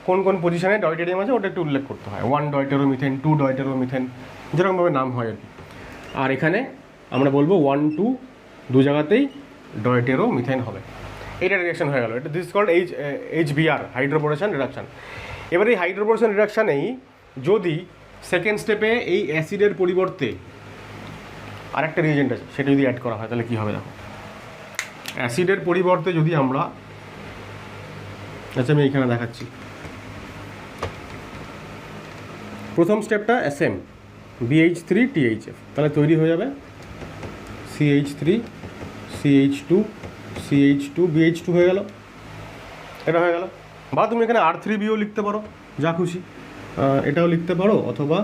Speaker 1: কোন কোন পজিশনে ডয়টেরিয়াম আছে ওটা একটু উল্লেখ করতে হয়, 1 ডয়টেরোমিথেন, 2 ডয়টেরোমিথেন, যেরকমভাবে নাম হয় আর কি। আর এখানে আমরা বলবো 1 2 দু জায়গাতেই ডয়টেরোমিথেন হবে। এটা রিয়াকশন হয়ে গেল, এটা দিস কল্ড HBr, হাইড্রোবোরেশন রিডাকশন। এবার এই হাইড্রোবোরেশন রিডাকশানেই যদি সেকেন্ড স্টেপে এই অ্যাসিডের পরিবর্তে আরেকটা রিয়েজেন্ট আছে সেটা যদি অ্যাড করা হয় তাহলে কী হবে দেখো। অ্যাসিডের পরিবর্তে যদি আমরা, আচ্ছা আমি এইখানে দেখাচ্ছি, প্রথম স্টেপটা SM BH3THF, তাহলে তৈরি হয়ে যাবে CH3 CH2 CH2 BH2 হয়ে গেল, এটা হয়ে গেল। বা তুমি এখানে R3Bও লিখতে পারো, যা খুশি, এটাও লিখতে পারো, অথবা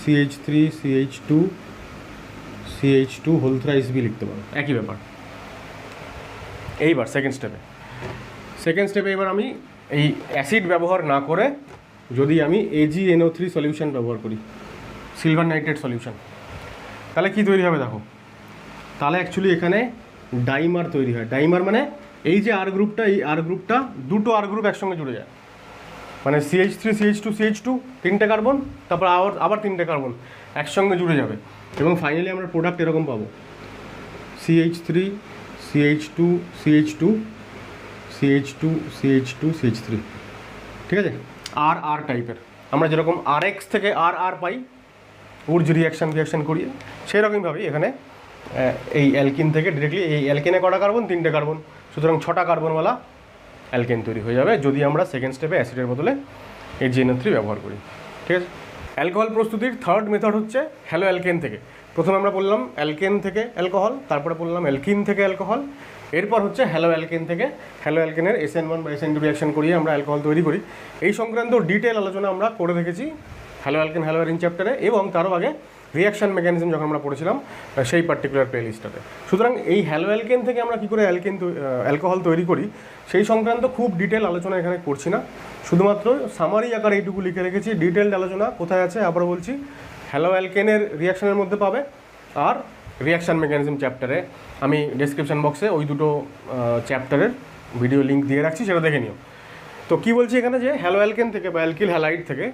Speaker 1: CH3 CH2 CH2 whole thrice B লিখতে পারো, একই ব্যাপার। এইবার সেকেন্ড স্টেপে এবার আমি এই অ্যাসিড ব্যবহার না করে যদি আমি AgNO3 সলিউশন ব্যবহার করি, সিলভার নাইট্রেট সলিউশন, তাহলে কি তৈরি হবে দেখো। তাহলে অ্যাকচুয়ালি এখানে ডাইমার তৈরি হয়। ডাইমার মানে এই যে আর গ্রুপটা, এই আর গ্রুপটা দুটো আর গ্রুপ একসঙ্গে জুড়ে যায়, মানে CH3 CH2 CH2 তিনটে কার্বন, তারপর আবার তিনটে কার্বন একসঙ্গে জুড়ে যাবে, এবং ফাইনালি আমরা প্রোডাক্ট এরকম পাবো CH3 CH2 CH2 CH2 CH2 CH3, ঠিক আছে। আর টাইপের আমরা যেরকম RX থেকে আর পাই উর্জ রিয়াকশন করিয়ে, সেই রকমভাবেই এখানে এই অ্যালকিন থেকে ডিরেক্টলি এই অ্যালকেনে কটা কার্বন, তিনটে কার্বন, সুতরাং 6টা কার্বনওয়ালা অ্যালকেন তৈরি হয়ে যাবে যদি আমরা সেকেন্ড স্টেপে অ্যাসিডের বদলে AgNO3 ব্যবহার করি, ঠিক আছে। অ্যালকোহল প্রস্তুতির থার্ড মেথড হচ্ছে হ্যালো অ্যালকেন থেকে। প্রথমে আমরা বললাম অ্যালকেন থেকে অ্যালকোহল, তারপরে বললাম অ্যালকিন থেকে অ্যালকোহল, এরপর হচ্ছে হ্যালো অ্যালকেন থেকে। হ্যালো অ্যালকেনের SN1 বা SN2 রিয়াকশন করিয়ে আমরা অ্যালকোহল তৈরি করি। এই সংক্রান্ত ডিটেল আলোচনা আমরা করে রেখেছি হ্যালো অ্যালকেন হ্যালো অ্যারিন চ্যাপ্টারে, এবং তারও আগে রিয়াকশন মেকানিজম যখন আমরা পড়েছিলাম সেই পার্টিকুলার প্লে লিস্টটাতে। সুতরাং এই হ্যালো অ্যালকেন থেকে আমরা কী করে অ্যালকোহল তৈরি করি সেই সংক্রান্ত খুব ডিটেল আলোচনা এখানে করছি না, শুধুমাত্র সামারি আকারে এইটুকু লিখে রেখেছি। ডিটেলড আলোচনা কোথায় আছে আবারও বলছি, হ্যালো অ্যালকেনের রিয়াকশনের মধ্যে পাবে, আর রিয়াকশন মেকানিজম চ্যাপ্টারে আমি ডেসক্রিপশন বক্সে ওই দুটো চ্যাপ্টারের ভিডিও লিঙ্ক দিয়ে রাখছি, সেটা দেখে নিও। তো কী বলছি এখানে, যে হ্যালো অ্যালকেন থেকে বা অ্যালকিল হ্যালাইড থেকে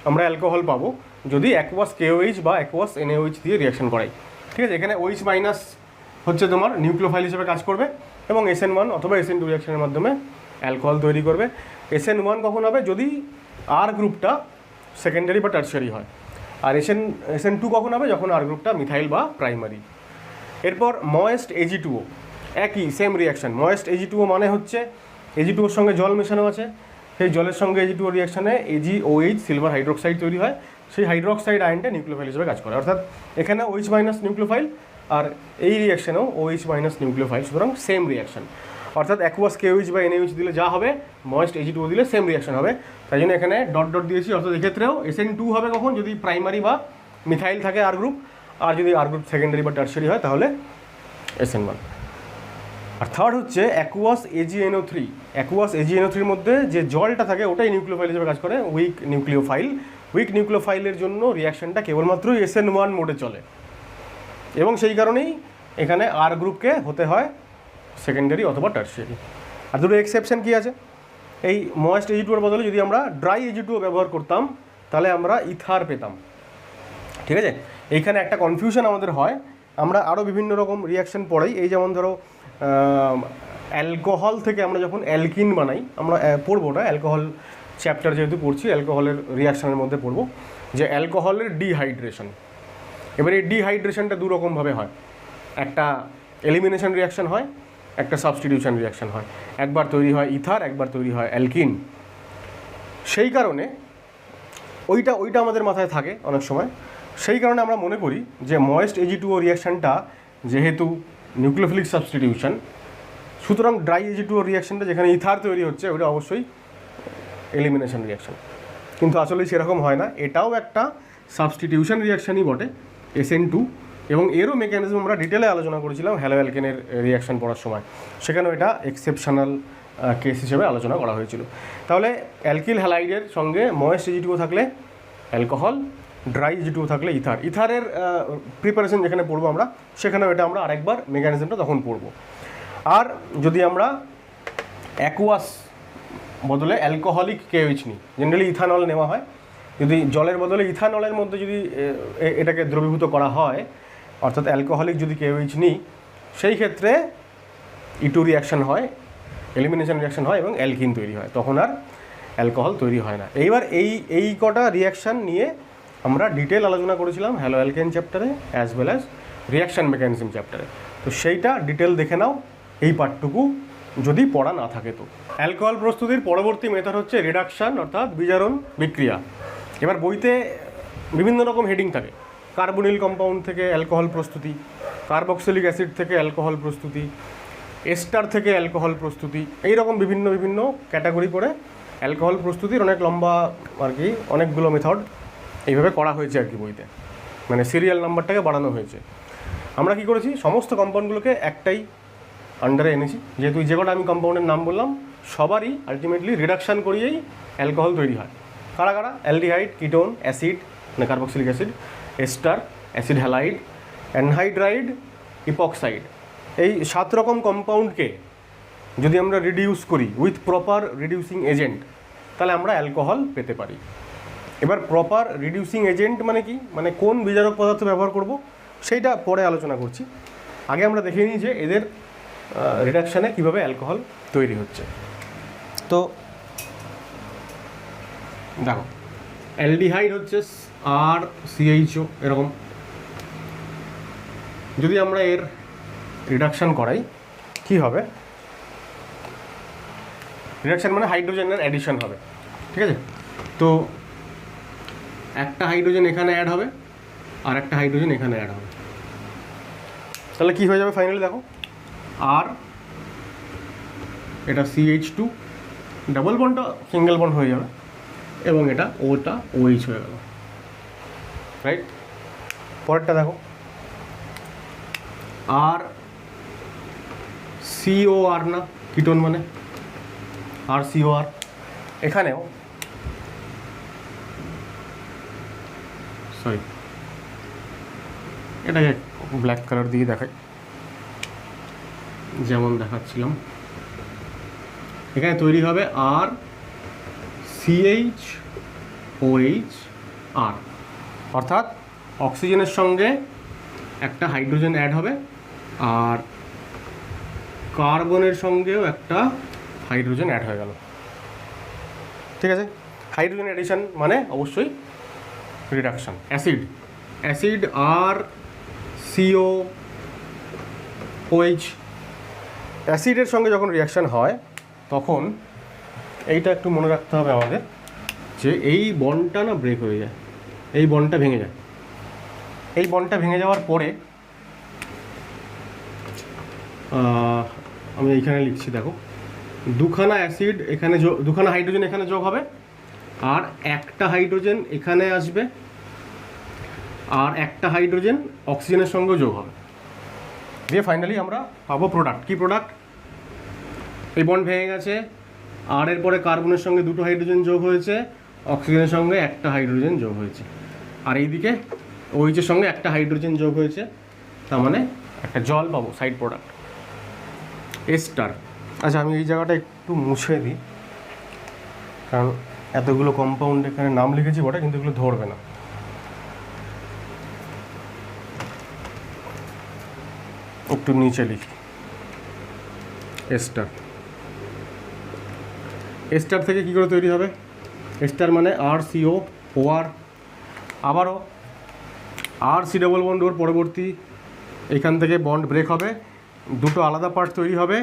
Speaker 1: আমরা অ্যালকোহল পাবো যদি অ্যাকোয়াস KOH বা অ্যাকোয়াস NaOH দিয়ে রিয়াকশন করাই, ঠিক আছে। এখানে OH মাইনাস হচ্ছে তোমার নিউক্লিওফাইল হিসেবে কাজ করবে, এবং SN1 অথবা SN2 রিয়াকশনের মাধ্যমে অ্যালকোহল তৈরি করবে। SN1 কখন হবে, যদি আর গ্রুপটা সেকেন্ডারি বা টার্সিয়ারি হয়, আর SN2 কখন হবে, যখন আর গ্রুপটা মিথাইল বা প্রাইমারি। এরপর ময়েস্ট Ag2O, একই সেম রিয়াকশান। ময়েস্ট Ag2O মানে হচ্ছে Ag2ওর সঙ্গে জল মেশানো আছে, সেই জলের সঙ্গে Ag2O রিয়াকশানে AgOH সিলভার হাইড্রোক্সাইড তৈরি হয়, সেই হাইড্রোক্সাইড আয়নটা নিউক্লিওফাইল হিসেবে কাজ করে, অর্থাৎ এখানে OH মাইনাস নিউক্লিওফাইল, আর এই রিয়াকশানেও OH মাইনাস নিউক্লিওফাইল, সুতরাং সেম রিয়াকশান। অর্থাৎ অ্যাকোয়াস KOH বা NaOH দিলে যা হবে, ময়েস্ট Ag2O দিলে সেম রিয়াকশান হবে, তাই জন্য এখানে ডট দিয়েছি। অর্থাৎ এক্ষেত্রেও SN2 হবে কখন, যদি প্রাইমারি বা মিথাইল থাকে আর গ্রুপ, আর যদি আর গ্রুপ সেকেন্ডারি বা টার্সিয়ারি হয় তাহলে SN1। আর থার্ড হচ্ছে অ্যাকোয়াস AgNO3। অ্যাকোয়াস AgNO3-র মধ্যে যে জলটা থাকে ওটাই নিউক্লিওফাইল হিসেবে কাজ করে, উইক নিউক্লিওফাইলের জন্য রিয়াকশানটা কেবলমাত্রই SN1 মোডে চলে, এবং সেই কারণেই এখানে আর গ্রুপকে হতে হয় সেকেন্ডারি অথবা টার্সিয়ারি। আর দুটো এক্সেপশন কী আছে, এই ময়েস্ট Ag2-এর বদলে যদি আমরা ড্রাই Ag2O ব্যবহার করতাম তাহলে আমরা ইথার পেতাম, ঠিক আছে। এইখানে একটা কনফিউশন আমাদের হয়, আমরা আরও বিভিন্ন রকম রিয়াকশান পড়াই, এই যেমন ধরো অ্যালকোহল থেকে আমরা যখন অ্যালকিন বানাই, আমরা পড়বো ওটা অ্যালকোহল চ্যাপ্টার যেহেতু পড়ছি, অ্যালকোহলের রিয়াকশানের মধ্যে পড়বো যে অ্যালকোহলের ডিহাইড্রেশন। এবার এই ডিহাইড্রেশনটা দু রকমভাবে হয়, একটা এলিমিনেশন রিয়াকশান হয়, একটা সাবস্টিটিউশন রিয়াকশান হয়। একবার তৈরি হয় ইথার, একবার তৈরি হয় অ্যালকিন। সেই কারণে ওইটা আমাদের মাথায় থাকে অনেক সময়, সেই কারণে আমরা মনে করি যে ময়েস্ট Ag2O রিয়াকশানটা যেহেতু নিউক্লিওফিলিক সাবস্টিটিউশন, সুতরাং ড্রাই Ag2O রিয়াকশানটা যেখানে ইথার তৈরি হচ্ছে ওটা অবশ্যই এলিমিনেশন রিয়াকশান, কিন্তু আসলে সেরকম হয় না। এটাও একটা সাবস্টিটিউশন রিয়াকশানই বটে, SN2, এবং এরও মেকানিজম আমরা ডিটেলে আলোচনা করেছিলাম হ্যালো অ্যালকেনের রিয়াকশান পড়ার সময়, সেখানেও এটা এক্সেপশনাল কেস হিসেবে আলোচনা করা হয়েছিল। তাহলে অ্যালকিল হ্যালাইডের সঙ্গে ময়েস্ট Ag2O থাকলে অ্যালকোহল, ড্রাই Ag2O থাকলে ইথার। ইথারের প্রিপারেশন যেখানে পড়বো আমরা, সেখানেও এটা আমরা আরেকবার মেকানিজমটা তখন পড়বো। আর যদি আমরা অ্যাকোয়াস বদলে অ্যালকোহলিক KOH নিই, জেনারেলি ইথানল নেওয়া হয়। যদি জলের বদলে ইথানলের মধ্যে যদি এটাকে দ্রবীভূত করা হয়, অর্থাৎ অ্যালকোহলিক যদি KOH নিই, সেই ক্ষেত্রে E2 রিয়াকশান হয়, এলিমিনেশন রিয়াকশান হয় এবং অ্যালকিন তৈরি হয়, তখন আর অ্যালকোহল তৈরি হয় না। এইবার এই কটা রিয়াকশান নিয়ে আমরা ডিটেল আলোচনা করেছিলাম হ্যালো অ্যালকেন চ্যাপ্টারে as well as reaction mechanism চ্যাপ্টারে। তো সেইটা ডিটেল দেখে নাও এই পার্টটুকু যদি পড়া না থাকে। তো অ্যালকোহল প্রস্তুতির পরবর্তী মেথড হচ্ছে রিডাকশান অর্থাৎ বিজারণ বিক্রিয়া। এবার বইতে বিভিন্ন রকম হেডিং থাকে, কার্বনিল কম্পাউন্ড থেকে অ্যালকোহল প্রস্তুতি, কার্বক্সিলিক অ্যাসিড থেকে অ্যালকোহল প্রস্তুতি, এস্টার থেকে অ্যালকোহল প্রস্তুতি, এইরকম বিভিন্ন বিভিন্ন ক্যাটাগরি করে অ্যালকোহল প্রস্তুতির অনেক লম্বা আর কি অনেকগুলো মেথড এইভাবে করা হয়েছে আর কি বইতে, মানে সিরিয়াল নাম্বারটাকে বাড়ানো হয়েছে। আমরা কি করেছি, সমস্ত কম্পাউন্ডগুলোকে একটাই আন্ডারে এনেছি, যেহেতু যে কটা আমি কম্পাউন্ডের নাম বললাম সবারই আলটিমেটলি রিডাকশান করিয়েই অ্যালকোহল তৈরি হয়। কারা কারা? অ্যালডিহাইড, কিটোন, অ্যাসিড মানে carboxylic acid, ester, acid halide, anhydride, epoxide. এই 7 রকম কম্পাউন্ডকে যদি আমরা রিডিউস করি উইথ প্রপার রিডিউসিং এজেন্ট, তাহলে আমরা অ্যালকোহল পেতে পারি। এবার প্রপার রিডিউসিং এজেন্ট মানে কি, মানে কোন বিজারক পদার্থ ব্যবহার করব সেইটা পরে আলোচনা করছি। আগে আমরা দেখে নিই যে এদের রিডাকশানে কীভাবে অ্যালকোহল তৈরি হচ্ছে। তো দেখো, অ্যালডিহাইড হচ্ছে RCHO এরকম। যদি আমরা এর রিডাকশান করাই কি হবে, রিডাকশান মানে হাইড্রোজেনের অ্যাডিশন হবে, ঠিক আছে? তো একটা হাইড্রোজেন এখানে অ্যাড হবে আর একটা হাইড্রোজেন এখানে অ্যাড হবে, তাহলে কী হয়ে যাবে ফাইনালি দেখো, আর এটা CH2 ডাবল বন্ডটা সিঙ্গেল বন্ড হয়ে যাবে এবং এটা ওটা OH হয়ে গেল, রাইট? পরেরটা দেখো, আর COR না, কিটোন মানে RCOR, এখানেও সরি এটাকে ব্ল্যাক কালার দিয়ে দেখাই, যেমন দেখাচ্ছিলাম এখানে তৈরি হবে RCHOH, অর্থাৎ অক্সিজেনের সঙ্গে একটা হাইড্রোজেন অ্যাড হবে আর কার্বনের সঙ্গেও একটা হাইড্রোজেন অ্যাড হয়ে গেল, ঠিক আছে? হাইড্রোজেন অ্যাডিশন মানে অবশ্যই রিডাকশান। অ্যাসিড RCOOH, অ্যাসিডের সঙ্গে যখন রিয়াকশান হয় তখন এইটা একটু মনে রাখতে হবে আমাদের, যে এই বন্ডটা না ব্রেক হয়ে যায়, এই বন্ডটা ভেঙে যায়। এই বন্ডটা ভেঙে যাওয়ার পরে আমি এইখানে লিখছি দেখো, দুখানা অ্যাসিড এখানে দুখানা হাইড্রোজেন এখানে যোগ হবে আর একটা হাইড্রোজেন এখানে আসবে আর একটা হাইড্রোজেন অক্সিজেনের সঙ্গেও যোগ হবে, দিয়ে ফাইনালি আমরা পাবো প্রোডাক্ট। কী প্রোডাক্ট? এই বন্ড ভেঙে গেছে, আর এর পরে কার্বনের সঙ্গে দুটো হাইড্রোজেন যোগ হয়েছে, অক্সিজেনের সঙ্গে একটা হাইড্রোজেন যোগ হয়েছে, আর এইদিকে OH-এর সঙ্গে একটা হাইড্রোজেন যোগ হয়েছে, তার মানে একটা জল পাবো, সাইড প্রোডাক্ট। এস্টার, আচ্ছা আমি এই জায়গাটা একটু মুছে দিই, কারণ এতগুলো কম্পাউন্ড এখানে নাম লিখেছি বটে কিন্তু এগুলো ধরবে না। একটু নিচে লিখি, এস্টার। এস্টার থেকে কী করে তৈরি হবে? এস্টার মানে RCOOR, আবারও RC ডাবল বন্ড ওর পরবর্তী এখান থেকে বন্ড ব্রেক হবে, দুটো আলাদা পার্ট তৈরি হবে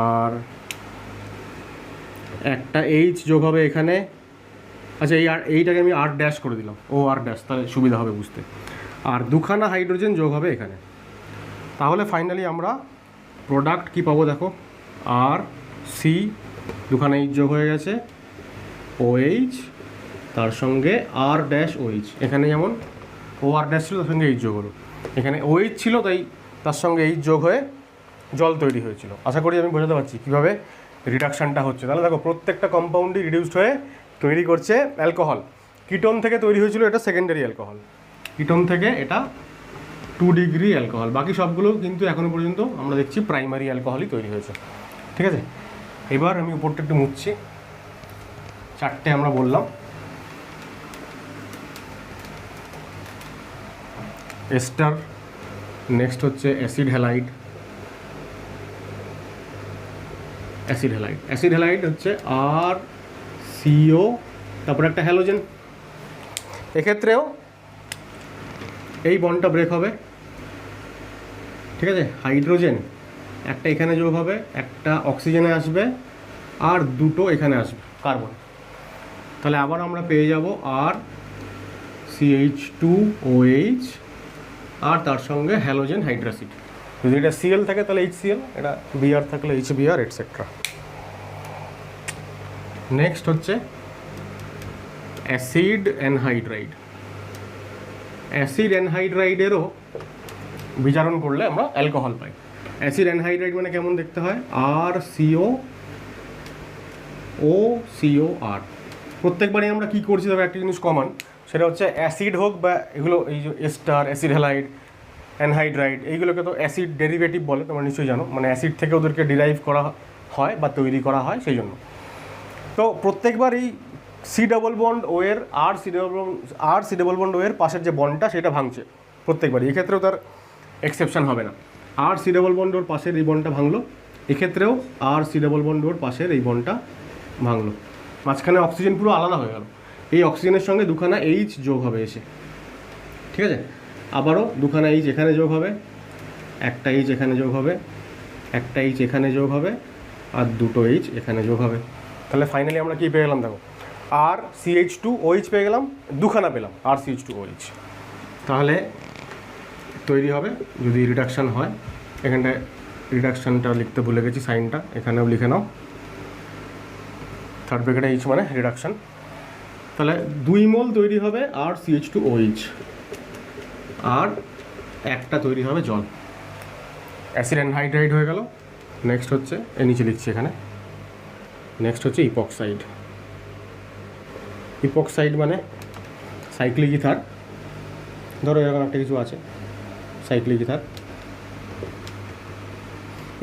Speaker 1: আর একটা H যোগ হবে এখানে। আচ্ছা এইটাকে আমি R ড্যাশ করে দিলাম, OR ড্যাশ, তাহলে সুবিধা হবে বুঝতে। আর দুখানা হাইড্রোজেন যোগ হবে এখানে, তাহলে ফাইনালি আমরা প্রোডাক্ট কি পাবো দেখো, RC দুখানা H যোগ হয়ে গেছে, OH তার সঙ্গে R ড্যাশ OH, এখানে যেমন OR ড্যাশ ছিল তার সঙ্গে H যোগ হলো, এখানে OH ছিল তাই তার সঙ্গে H যোগ হয়ে জল তৈরি হয়েছিল। আশা করি আমি বোঝাতে পারছি কীভাবে রিডাকশানটা হচ্ছে। তাহলে দেখো প্রত্যেকটা কম্পাউন্ডই রিডিউসড হয়ে তৈরি করছে অ্যালকোহল। কিটোন থেকে তৈরি হয়েছিল এটা সেকেন্ডারি অ্যালকোহল, কিটোন থেকে এটা 2 ডিগ্রি অ্যালকোহল, বাকি সবগুলো কিন্তু এখনও পর্যন্ত আমরা দেখছি প্রাইমারি অ্যালকোহলই তৈরি হয়েছে, ঠিক আছে? এবার আমি উপরটা একটু মুছছি। 4টে আমরা বললাম, এস্টার, নেক্সট হচ্ছে অ্যাসিড হ্যালাইড, অ্যাসিড হ্যালাইড হচ্ছে আর সিও, তারপর একটা হ্যালোজেন। এক্ষেত্রেও এই বন্ডটা ব্রেক হবে, ঠিক আছে। হাইড্রোজেন একটা এখানে যোগ হবে, একটা অক্সিজেনে আসবে, আর দুটো এখানে আসবে কার্বন। তাহলে আবার আমরা পেয়ে যাব আর CH2OH, আর তার সঙ্গে হ্যালোজেন হাইড্রোসিড। যদি এটা Cl থাকে তাহলে HCl, এটা Br থাকলে HBr এটসেট্রা। নেক্সট হচ্ছে অ্যাসিড অ্যানহাইড্রাইড। অ্যাসিড অ্যানহাইড্রাইডেরও বিচারণ করলে আমরা অ্যালকোহল পাই। অ্যাসিড অ্যানহাইড্রাইড মানে কেমন দেখতে হয়? RCOOCOR। প্রত্যেকবারই আমরা কি করছি, তবে একটা জিনিস কমন, সেটা হচ্ছে অ্যাসিড হোক বা এগুলো, এই যে এস্টার, অ্যাসিড হ্যালাইড, অ্যানহাইড্রাইড, এইগুলোকে তো অ্যাসিড ডেরিভেটিভ বলে, তোমরা নিশ্চয়ই জানো। মানে অ্যাসিড থেকে ওদেরকে ডিরাইভ করা হয় বা তৈরি করা হয়, সেই জন্য। তো প্রত্যেকবার এই সি ডাবল বন্ড ও এর আর সি ডাবল বন্ড ও এর পাশের যে বন্ডটা সেটা ভাঙছে প্রত্যেকবারই। এক্ষেত্রেও তার এক্সেপশন হবে না। আর সি ডাবল বন্ড ওর পাশের এই বন্ডটা ভাঙলো, এক্ষেত্রেও আর সি ডাবল বন্ড ওর পাশের এই বন্ডটা ভাঙলো। মাঝখানে অক্সিজেন পুরো আলাদা হয়ে গেল। এই অক্সিজেনের সঙ্গে দুখানা এইচ যোগ হবে এসে, ঠিক আছে। আবারও দুখানা এইচ এখানে যোগ হবে, একটা এইচ এখানে যোগ হবে, একটা এইচ এখানে যোগ হবে, আর দুটো এইচ এখানে যোগ হবে। তাহলে ফাইনালি আমরা কী পেয়ে গেলাম দেখো, আর CH2OH পেয়ে গেলাম, দুখানা পেলাম আর CH2OH। তাহলে তৈরি হবে যদি রিডাকশান হয়। এখানটায় রিডাকশানটা লিখতে ভুলে গেছি, সাইনটা এখানেও লিখে নাও। থার্ড ব্র্যাকেটে এইচ মানে রিডাকশান। তাহলে 2 মোল তৈরি হবে আর CH2OH, আর একটা তৈরি হবে জল। অ্যাসিড অ্যানহাইড্রাইড হয়ে গেল। নেক্সট হচ্ছে এর নিচে লিখছি এখানে, নেক্সট হচ্ছে ইপক্সাইড। ইপক্সাইড মানে সাইক্লিক ইথার। ধরো এরকম একটা কিছু আছে, সাইক্লিক ইথার।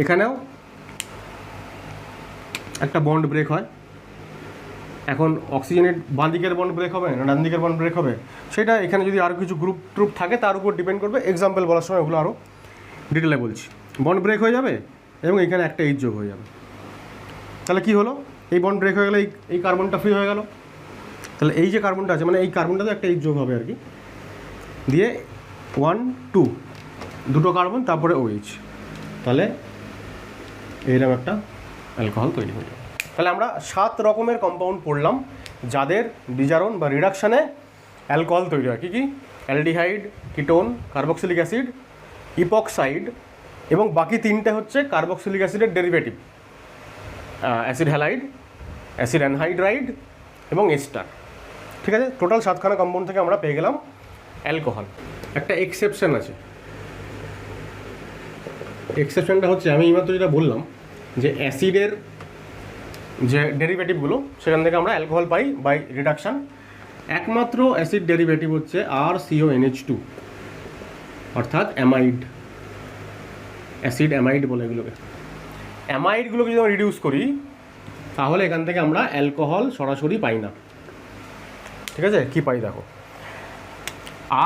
Speaker 1: এখানেও একটা বন্ড ব্রেক হয়। এখন অক্সিজেনের বাঁ দিকের বন্ড ব্রেক হবে না ডান দিকের বন্ড ব্রেক হবে, সেটা এখানে যদি আরও কিছু গ্রুপ ট্রুপ থাকে তার উপর ডিপেন্ড করবে। এক্সাম্পল বলার সময় ওগুলো আরও ডিটেলে বলছি। বন্ড ব্রেক হয়ে যাবে এবং এখানে একটা এইচ যোগ হয়ে যাবে। তাহলে কি হলো, এই বন্ড ব্রেক হয়ে গেলে এই কার্বনটা ফ্রি হয়ে গেল। তাহলে এই যে কার্বনটা আছে, মানে এই কার্বনটাতে একটা এইচ যোগ হবে আর কি, দিয়ে 1 2 দুটো কার্বন, তারপরে OH। তাহলে এইরকম একটা অ্যালকোহল তৈরি হয়ে যাবে। তাহলে আমরা 7 রকমের কম্পাউন্ড পড়লাম যাদের বিজারণ বা রিডাকশানে অ্যালকোহল তৈরি হয়। কী কী? অ্যালডিহাইড, কিটোন, কার্বক্সিলিক অ্যাসিড, ইপক্সাইড, এবং বাকি 3টে হচ্ছে কার্বক্সিলিক অ্যাসিডের derivative, acid halide, acid anhydride এবং এস্টার। ঠিক আছে, টোটাল 7খানা কম্পাউন্ড থেকে আমরা পেয়ে গেলাম অ্যালকোহল। একটা এক্সেপশন আছে। এক্সেপশনটা হচ্ছে আমি এইমাত্র যেটা বললাম যে অ্যাসিডের যে ডেরিভেটিভগুলো সেখান থেকে আমরা অ্যালকোহল পাই বাই রিডাকশান। একমাত্র অ্যাসিড ডেরিভেটিভ হচ্ছে RCONH2, অর্থাৎ অ্যামাইড, অ্যাসিড অ্যামাইড বলে এগুলোকে। অ্যামাইডগুলোকে যদি আমরা রিডিউস করি তাহলে এখান থেকে আমরা অ্যালকোহল সরাসরি পাই না। ঠিক আছে, কী পাই দেখো,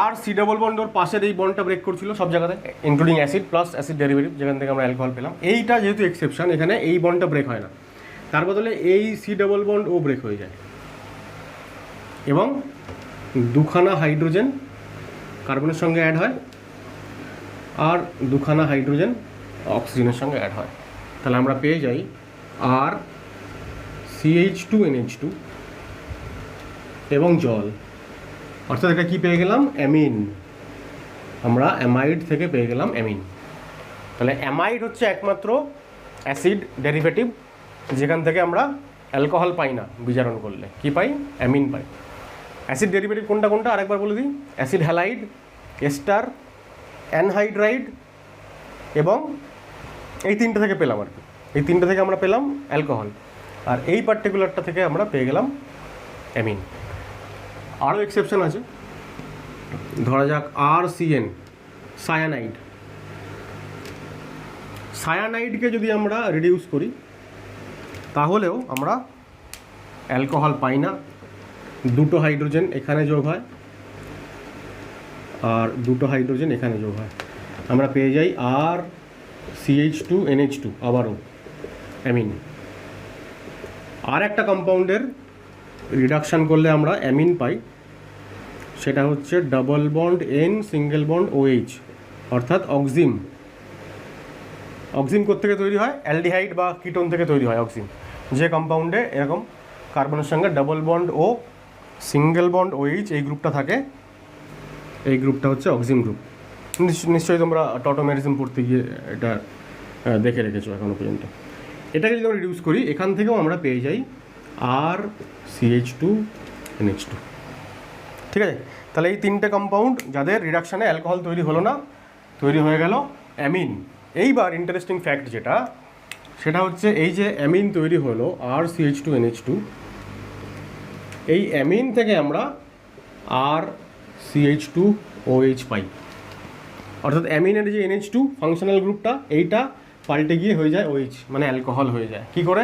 Speaker 1: আর সি ডাবল বন্ড ওর পাশের এই বন্ডটা ব্রেক করছিল সব জায়গাতে, including acid plus acid derivative, যেখান থেকে আমরা অ্যালকোহল পেলাম। এইটা যেহেতু এক্সেপশন, এখানে এই বন্ডটা ব্রেক হয় না, তার বদলে এই সি ডাবল বন্ড ও ব্রেক হয়ে যায় এবং দুখানা হাইড্রোজেন কার্বনের সঙ্গে অ্যাড হয় আর দুখানা হাইড্রোজেন অক্সিজেনের সঙ্গে অ্যাড হয়। তাহলে আমরা পেয়ে যাই আর CH2NH2 এবং জল, অর্থাৎ এটা কী পেয়ে গেলাম? অ্যামিন। আমরা অ্যামাইড থেকে পেয়ে গেলাম অ্যামিন। তাহলে অ্যামাইড হচ্ছে একমাত্র অ্যাসিড ডেরিভেটিভ যেখান থেকে আমরা অ্যালকোহল পাই না বিজারণ করলে। কি পাই? অ্যামিন পাই। অ্যাসিড ডেরিভেটিভ কোনটা কোনটা আরেকবার বলে দিই, অ্যাসিড হ্যালাইড, এস্টার, অ্যানহাইড্রাইড এবং এই 3টে থেকে পেলাম আর কি, এই 3টে থেকে আমরা পেলাম অ্যালকোহল, আর এই পার্টিকুলারটা থেকে আমরা পেয়ে গেলাম অ্যামিন। আরও এক্সেপশন আছে, ধরা যাক RCN, সায়ানাইড। সায়ানাইডকে যদি আমরা রিডিউস করি তাহলেও আমরা অ্যালকোহল পাই না। দুটো হাইড্রোজেন এখানে যোগ হয় আর দুটো হাইড্রোজেন এখানে যোগ হয়, আমরা পেয়ে যাই আর CH2NH2 আবারও অ্যামিন। আর একটা কম্পাউন্ডের রিডাকশান করলে আমরা অ্যামিন পাই, সেটা হচ্ছে double bond N single bond OH অর্থাৎ অক্সিম। অক্সিম কোত্থেকে তৈরি হয়? অ্যালডিহাইড বা কিটোন থেকে তৈরি হয় অক্সিম। যে কম্পাউন্ডে এরকম কার্বনের সঙ্গে ডাবল বন্ড ও সিঙ্গেল বন্ড OH এই গ্রুপটা থাকে, এই গ্রুপটা হচ্ছে অক্সিম গ্রুপ। নিশ্চয়ই তোমরা টটোমেরিজম পড়তে গিয়ে এটা দেখে রেখেছো এখনও পর্যন্ত। এটাকে যদি আমরা রিডিউস করি এখান থেকেও আমরা পেয়ে যাই আর CH2NH2। ঠিক আছে, তাহলে এই তিনটে কম্পাউন্ড যাদের রিডাকশানে অ্যালকোহল তৈরি হলো না, তৈরি হয়ে গেল অ্যামিন। এইবার ইন্টারেস্টিং ফ্যাক্ট যেটা, সেটা হচ্ছে এই যে অ্যামিন তৈরি হলো আর CH2NH2, এই অ্যামিন থেকে আমরা আর CH2OH পাই। অর্থাৎ অ্যামিনের যে NH2 ফাংশনাল গ্রুপটা, এইটা পাল্টে গিয়ে হয়ে যায় OH, মানে অ্যালকোহল হয়ে যায়। কি করে?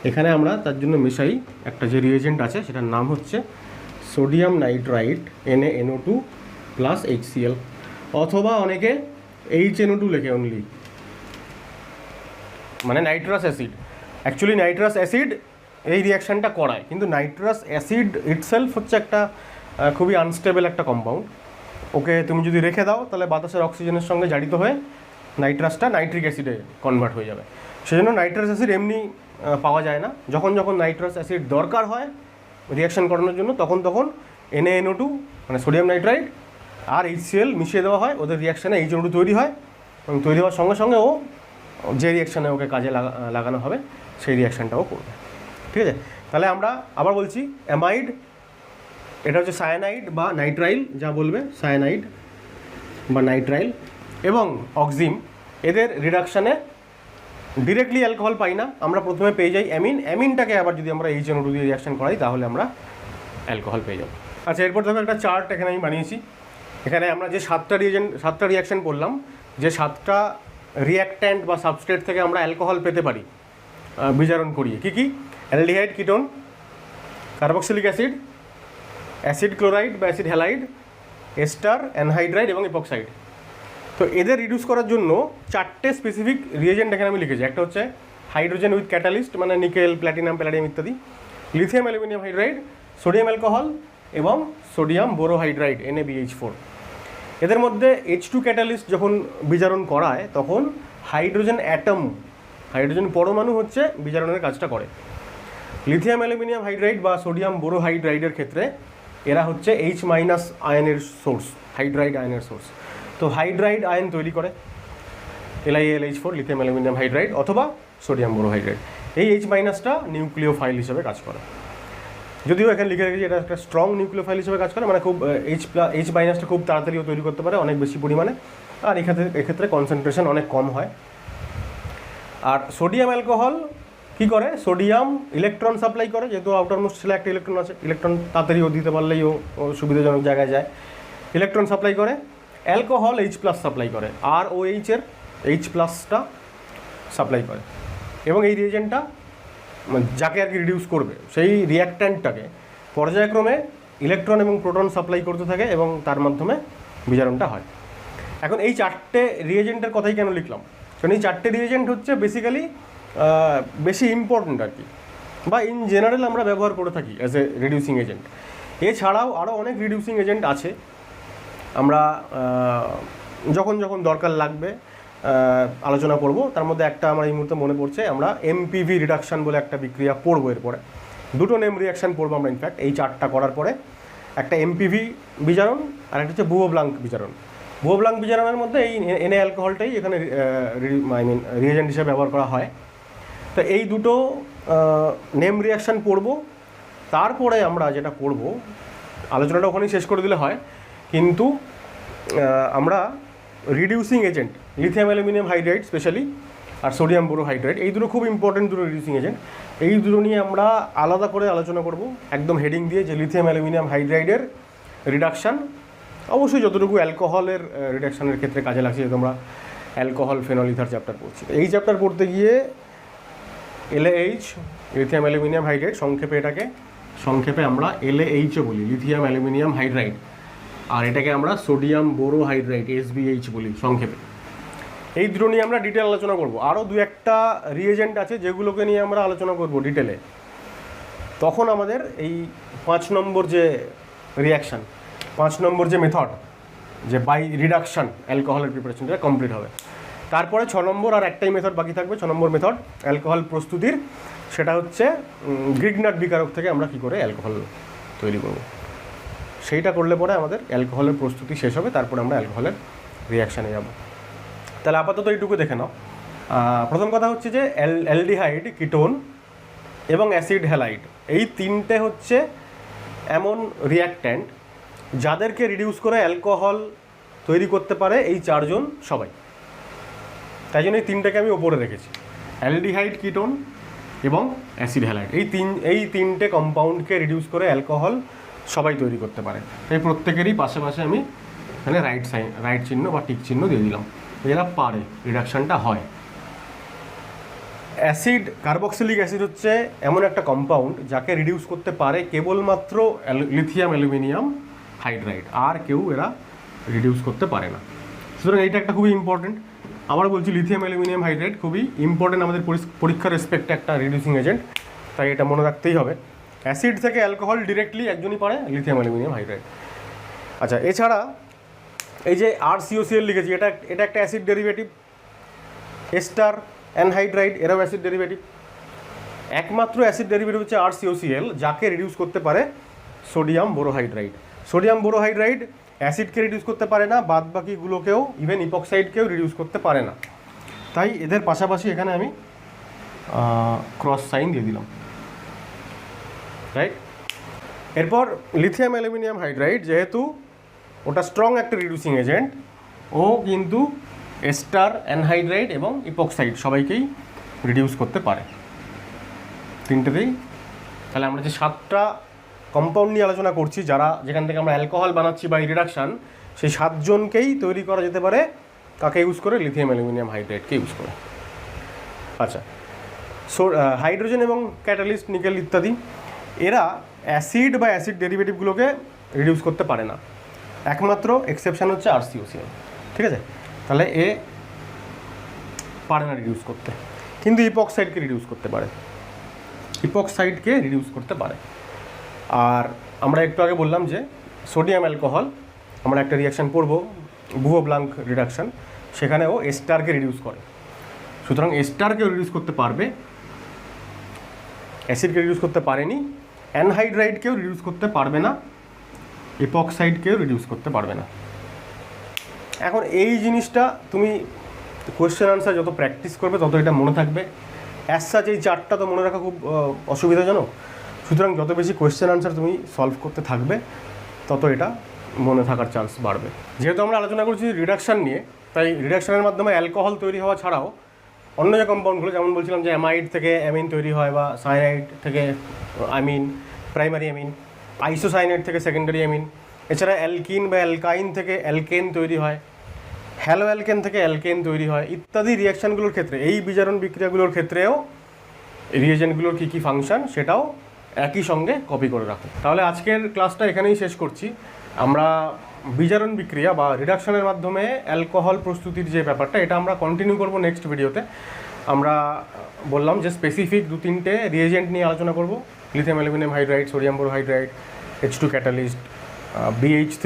Speaker 1: এখানে আমরা তার জন্য মেশাই একটা যে রিয়েজেন্ট আছে, সেটার নাম হচ্ছে sodium nitrite NaNO2 plus HCl, অথবা অনেকে HNO2 লেখে অনলি, মানে nitrous acid. Actually nitrous acid এই রিয়াকশানটা করায়, কিন্তু নাইট্রাস অ্যাসিড ইটসেলফ হচ্ছে একটা খুবই আনস্টেবল একটা কম্পাউন্ড। ওকে তুমি যদি রেখে দাও তাহলে বাতাসের অক্সিজেনের সঙ্গে জারিত হয়ে নাইট্রাসটা নাইট্রিক অ্যাসিডে কনভার্ট হয়ে যাবে। সেজন্য নাইট্রাস অ্যাসিড এমনি পাওয়া যায় না। যখন যখন নাইট্রাস অ্যাসিড দরকার হয় রিয়াকশান করানোর জন্য, তখন তখন NaNO2 মানে সোডিয়াম নাইট্রাইট আর HCl মিশিয়ে দেওয়া হয়, ওদের রিয়াকশানে HNO2 তৈরি হয়, এবং তৈরি হওয়ার সঙ্গে সঙ্গে ও যে রিয়াকশানে ওকে কাজে লাগানো হবে সেই রিয়াকশানটাও করবে। ঠিক আছে, তাহলে আমরা আবার বলছি, অ্যামাইড এটা হচ্ছে সায়ানাইড বা নাইট্রাইল, যা বলবে সায়ানাইড বা নাইট্রাইল, এবং অক্সিম, এদের রিডাকশানে ডিরেক্টলি অ্যালকোহল পাই না, আমরা প্রথমে পেয়ে যাই অ্যামিন। অ্যামিনটাকে আবার যদি আমরা HNO2 দিয়ে রিয়াকশান করাই তাহলে আমরা অ্যালকোহল পেয়ে যাব। আচ্ছা, এরপর দেখো একটা চার্ট এখানে আমি বানিয়েছি। এখানে আমরা যে সাতটা রিয়াকশান করলাম, যে 7টা রিয়াক্ট্যান্ট বা সাবস্ট্রেট থেকে আমরা অ্যালকোহল পেতে পারি বিজারণ করিয়ে, কী কী? Aldehyde, ketone, carboxylic acid, acid chloride বা অ্যাসিড হ্যালাইড, এস্টার, অ্যানহাইড্রাইড এবং ইপক্সাইড। তো এদের রিডিউস করার জন্য 4টে স্পেসিফিক রিয়েজেন্ট এখানে আমি লিখেছি। একটা হচ্ছে হাইড্রোজেন উইথ ক্যাটালিস্ট, মানে নিকেল, প্ল্যাটিনাম, প্যালাডিয়াম ইত্যাদি, lithium aluminium hydride, sodium alcohol এবং সোডিয়াম বোরোহাইড্রাইড NaBH4। এদের মধ্যে H2 ক্যাটালিস্ট যখন বিজারণ করায় তখন হাইড্রোজেন অ্যাটম, হাইড্রোজেন পরমাণু হচ্ছে বিজারণের কাজটা করে। লিথিয়াম অ্যালুমিনিয়াম হাইড্রাইড বা সোডিয়াম বোরোহাইড্রাইডের ক্ষেত্রে এরা হচ্ছে H- আয়নের সোর্স, হাইড্রাইড আয়নের সোর্স। তো হাইড্রাইড আয়ন তৈরি করে LiAlH4, লিথিয়াম অ্যালুমিনিয়াম হাইড্রাইড অথবা সোডিয়াম বোরোহাইড্রাইড। এই H- নিউক্লিওফাইল হিসেবে কাজ করে। যদিও এখানে লিখে রেখেছি এটা একটা স্ট্রং নিউক্লিওফাইল হিসেবে কাজ করে, মানে খুব H- খুব তাড়াতাড়িও তৈরি করতে পারে, অনেক বেশি পরিমাণে, আর এক্ষেত্রে কনসেন্ট্রেশন অনেক কম হয়। আর সোডিয়াম অ্যালকোহল কী করে? সোডিয়াম ইলেকট্রন সাপ্লাই করে, যেহেতু আউটারমোস্ট ছেলে একটা ইলেকট্রন আছে, ইলেকট্রন তাড়াতাড়িও দিতে পারলেই ও সুবিধাজনক জায়গায় যায়, ইলেকট্রন সাপ্লাই করে। অ্যালকোহল H+ সাপ্লাই করে, আর OH এর H+টা সাপ্লাই করে, এবং এই রিয়েজেন্টটা যাকে আর কি রিডিউস করবে সেই রিয়াক্ট্যান্টটাকে পর্যায়ক্রমে ইলেকট্রন এবং প্রোটন সাপ্লাই করতে থাকে, এবং তার মাধ্যমে বিজারণটা হয়। এখন এই 4টে রিয়েজেন্টের কথাই কেন লিখলাম? কারণ এই 4টে রিয়েজেন্ট হচ্ছে বেসিক্যালি বেশি ইম্পর্ট্যান্ট আর কি, বা ইন জেনারেল আমরা ব্যবহার করে থাকি অ্যাজ এ রিডিউসিং এজেন্ট। এছাড়াও আরও অনেক রিডিউসিং এজেন্ট আছে, আমরা যখন যখন দরকার লাগবে আলোচনা করব। তার মধ্যে একটা আমার এই মুহূর্তে মনে পড়ছে, আমরা MPV রিডাকশান বলে একটা বিক্রিয়া পড়বো এরপরে, দুটো নেম রিয়াকশান পড়বো আমরা ইনফ্যাক্ট এই 4টা করার পরে। একটা MPV বিজারণ আর একটা হচ্ছে বুও-ব্লাঙ্ক বিজারণ। বুও-ব্লাঙ্ক বিজারণের মধ্যে এই Na অ্যালকোহলটাই এখানে রিয়েজেন্ট হিসেবে ব্যবহার করা হয়। তো এই দুটো নেম রিয়াকশান পড়বো, তারপরে আমরা যেটা করব, আলোচনাটা ওখানেই শেষ করে দিলে হয়, কিন্তু আমরা reducing agent lithium aluminium hydride specially আর সোডিয়াম বোরোহাইড্রাইড, এই দুটো খুব ইম্পর্টেন্ট দুটো রিডিউসিং এজেন্ট। এই দুটো নিয়ে আমরা আলাদা করে আলোচনা করব একদম হেডিং দিয়ে, যে লিথিয়াম অ্যালুমিনিয়াম হাইড্রাইডের রিডাকশান অবশ্যই যতটুকু অ্যালকোহলের রিডাকশানের ক্ষেত্রে কাজে লাগছে, যেহেতু আমরা অ্যালকোহল ফেনল ইথার চ্যাপ্টার পড়ছি। এই চ্যাপ্টার পড়তে গিয়ে LaH লিথিয়াম অ্যালুমিনিয়াম হাইড্রাইড, সংক্ষেপে আমরা LaHও বলি, লিথিয়াম অ্যালুমিনিয়াম হাইড্রাইড, আর এটাকে আমরা সোডিয়াম বোরোহাইড্রাইড SbH বলি সংক্ষেপে। এই দুটো নিয়ে আমরা ডিটেল আলোচনা করব। আরও দু একটা রিয়েজেন্ট আছে যেগুলোকে নিয়ে আমরা আলোচনা করব ডিটেলে। তখন আমাদের এই 5 নম্বর যে রিয়াকশান, 5 নম্বর যে মেথড, যে বাই রিডাকশান অ্যালকোহলের প্রিপারেশনটা কমপ্লিট হবে। তারপরে 6 নম্বর আর একটাই মেথড বাকি থাকবে, 6 নম্বর মেথড অ্যালকোহল প্রস্তুতির, সেটা হচ্ছে গ্রিগনাট বিকারক থেকে আমরা কী করে অ্যালকোহল তৈরি করব। সেইটা করলে পরে আমাদের অ্যালকোহলের প্রস্তুতি শেষ হবে, তারপরে আমরা অ্যালকোহলের রিয়াকশানে যাব। তাহলে আপাতত এইটুকু দেখে নাও। প্রথম কথা হচ্ছে যে অ্যালডিহাইড, কিটোন এবং অ্যাসিড হ্যালাইড, এই তিনটে হচ্ছে এমন রিয়াক্ট্যান্ট যাদেরকে রিডিউস করে অ্যালকোহল তৈরি করতে পারে এই 4 জন সবাই। তাই জন্য এই তিনটাকে আমি ওপরে রেখেছি, অ্যালডিহাইড, কিটোন এবং অ্যাসিড হ্যালাইড। এই তিনটে কম্পাউন্ডকে রিডিউস করে অ্যালকোহল সবাই তৈরি করতে পারে। তাই প্রত্যেকেরই পাশে আমি এখানে রাইট চিহ্ন বা টিক চিহ্ন দিয়ে দিলাম, এরা পারে, রিডাকশানটা হয়। অ্যাসিড, কার্বক্সিলিক অ্যাসিড হচ্ছে এমন একটা কম্পাউন্ড যাকে রিডিউস করতে পারে কেবলমাত্র লিথিয়াম অ্যালুমিনিয়াম হাইড্রাইড, আর কেউ এরা রিডিউস করতে পারে না। সুতরাং এইটা একটা খুবই ইম্পর্টেন্ট। আবার বলছি, লিথিয়াম অ্যালুমিনিয়াম হাইড্রাইড খুবই ইম্পর্টেন্ট আমাদের পরীক্ষার রেসপেক্টে একটা রিডিউসিং এজেন্ট, তাই এটা মনে রাখতেই হবে। অ্যাসিড থেকে অ্যালকোহল ডিরেক্টলি একজনই পারে, লিথিয়াম অ্যালুমিনিয়াম হাইড্রাইড। আচ্ছা, এছাড়া এই যে RCOCl লিখেছি, এটা একটা অ্যাসিড ডেরিভেটিভ। এস্টার অ্যানহাইড্রাইড এরাও অ্যাসিড ডেরিভেটিভ। একমাত্র অ্যাসিড ডেরিভেটিভ হচ্ছে RCOCl, যাকে রিডিউস করতে পারে সোডিয়াম বোরোহাইড্রাইড। সোডিয়াম বোরোহাইড্রাইড অ্যাসিডকে রিডিউস করতে পারে না, বাদ বাকিগুলোকেও, ইভেন ইপক্সাইডকেও রিডিউস করতে পারে না। তাই এদের পাশাপাশি এখানে আমি ক্রস সাইন দিয়ে দিলাম, রাইট। এরপর লিথিয়াম অ্যালুমিনিয়াম হাইড্রাইড, যেহেতু ওটা স্ট্রং একটা রিডিউসিং এজেন্ট, ও কিন্তু এস্টার, অ্যানহাইড্রাইড এবং ইপক্সাইড সবাইকেই রিডিউস করতে পারে, তিনটেতেই। তাহলে আমরা যে 7টা কম্পাউন্ড নিয়ে আলোচনা করছি, যেখান থেকে আমরা অ্যালকোহল বানাচ্ছি বাই রিডাকশান, সেই 7 জনকেই তৈরি করা যেতে পারে। কাকে ইউজ করে? লিথিয়াম অ্যালুমিনিয়াম হাইড্রাইডকে ইউজ করে। আচ্ছা, হাইড্রোজেন এবং ক্যাটালিস্ট, নিকেল ইত্যাদি, এরা অ্যাসিড বা অ্যাসিড ডেরিভেটিভগুলোকে রিডিউস করতে পারে না। একমাত্র এক্সেপশান হচ্ছে RCOCl, ঠিক আছে। তাহলে এ পারে না রিডিউস করতে, কিন্তু ইপক্সাইডকে রিডিউস করতে পারে। আর আমরা একটু আগে বললাম যে সোডিয়াম অ্যালকোহল, আমরা একটা রিয়াকশান পড়বো, বুও-ব্লাঙ্ক রিডাকশান, সেখানেও এস্টারকে রিডিউস করে। সুতরাং এস্টারকেও রিডিউস করতে পারবে, অ্যাসিডকে রিডিউস করতে পারেনি, অ্যানহাইড্রাইডকেও রিডিউস করতে পারবে না, ইপক্সাইডকেও রিডিউস করতে পারবে না। এখন এই জিনিসটা তুমি কোয়েশ্চেন আনসার যত প্র্যাকটিস করবে তত এটা মনে থাকবে। অ্যাজ সাচ এই 4টা তো মনে রাখা খুব অসুবিধাজনক। সুতরাং যত বেশি কোয়েশ্চেন আনসার তুমি সলভ করতে থাকবে, তত এটা মনে থাকার চান্স বাড়বে। যেহেতু আমরা আলোচনা করছি রিডাকশান নিয়ে, তাই রিডাকশানের মাধ্যমে অ্যালকোহল তৈরি হওয়া ছাড়াও অন্য যে কম্পাউন্ডগুলো, যেমন বলছিলাম যে অ্যামাইড থেকে অ্যামিন তৈরি হয়, বা সায়ানাইড থেকে অ্যামিন, প্রাইমারি অ্যামিন, আইসোসায়ানাইড থেকে সেকেন্ডারি অ্যামিন, এছাড়া অ্যালকিন বা অ্যালকাইন থেকে অ্যালকেন তৈরি হয়, হ্যালো অ্যালকেন থেকে অ্যালকেন তৈরি হয়, ইত্যাদি রিয়াকশানগুলোর ক্ষেত্রে, এই বিজারণ বিক্রিয়াগুলোর ক্ষেত্রেও রিয়েজেন্টগুলোর কী কী ফাংশন সেটাও একই সঙ্গে কপি করে রাখো। তাহলে আজকের ক্লাসটা এখানেই শেষ করছি। আমরা বিজারণ বিক্রিয়া বা রিডাকশানের মাধ্যমে অ্যালকোহল প্রস্তুতির যে ব্যাপারটা, এটা আমরা কন্টিনিউ করব নেক্সট ভিডিওতে। আমরা বললাম যে স্পেসিফিক 2-3টে রিয়েজেন্ট নিয়ে আলোচনা করব, lithium aluminium hydride, sodium borohydride, H2 catalyst, BH3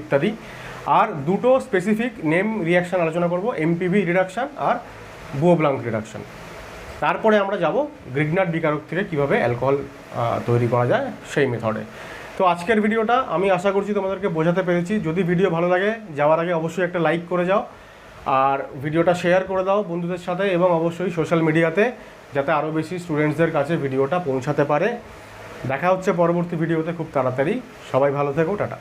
Speaker 1: ইত্যাদি। আর 2টো স্পেসিফিক নেম রিয়াকশান আলোচনা করব, MPV রিডাকশান আর বুও-ব্লাঙ্ক রিডাকশান। তারপরে আমরা যাব গ্রিগনাট বিকারক থেকে কীভাবে অ্যালকোহল তৈরি করা যায় সেই মেথডে। তো আজকের ভিডিওটা আমি আশা করছি তোমাদেরকে বোঝাতে পেরেছি। যদি ভিডিও ভালো লাগে, যাওয়ার আগে অবশ্যই একটা লাইক করে যাও, আর ভিডিওটা শেয়ার করে দাও বন্ধুদের সাথে, এবং অবশ্যই সোশ্যাল মিডিয়াতে, যাতে আরও বেশি স্টুডেন্টসদের কাছে ভিডিওটা পৌঁছাতে পারে। দেখা হচ্ছে পরবর্তী ভিডিওতে খুব তাড়াতাড়ি। সবাই ভালো থেকো, টাটা।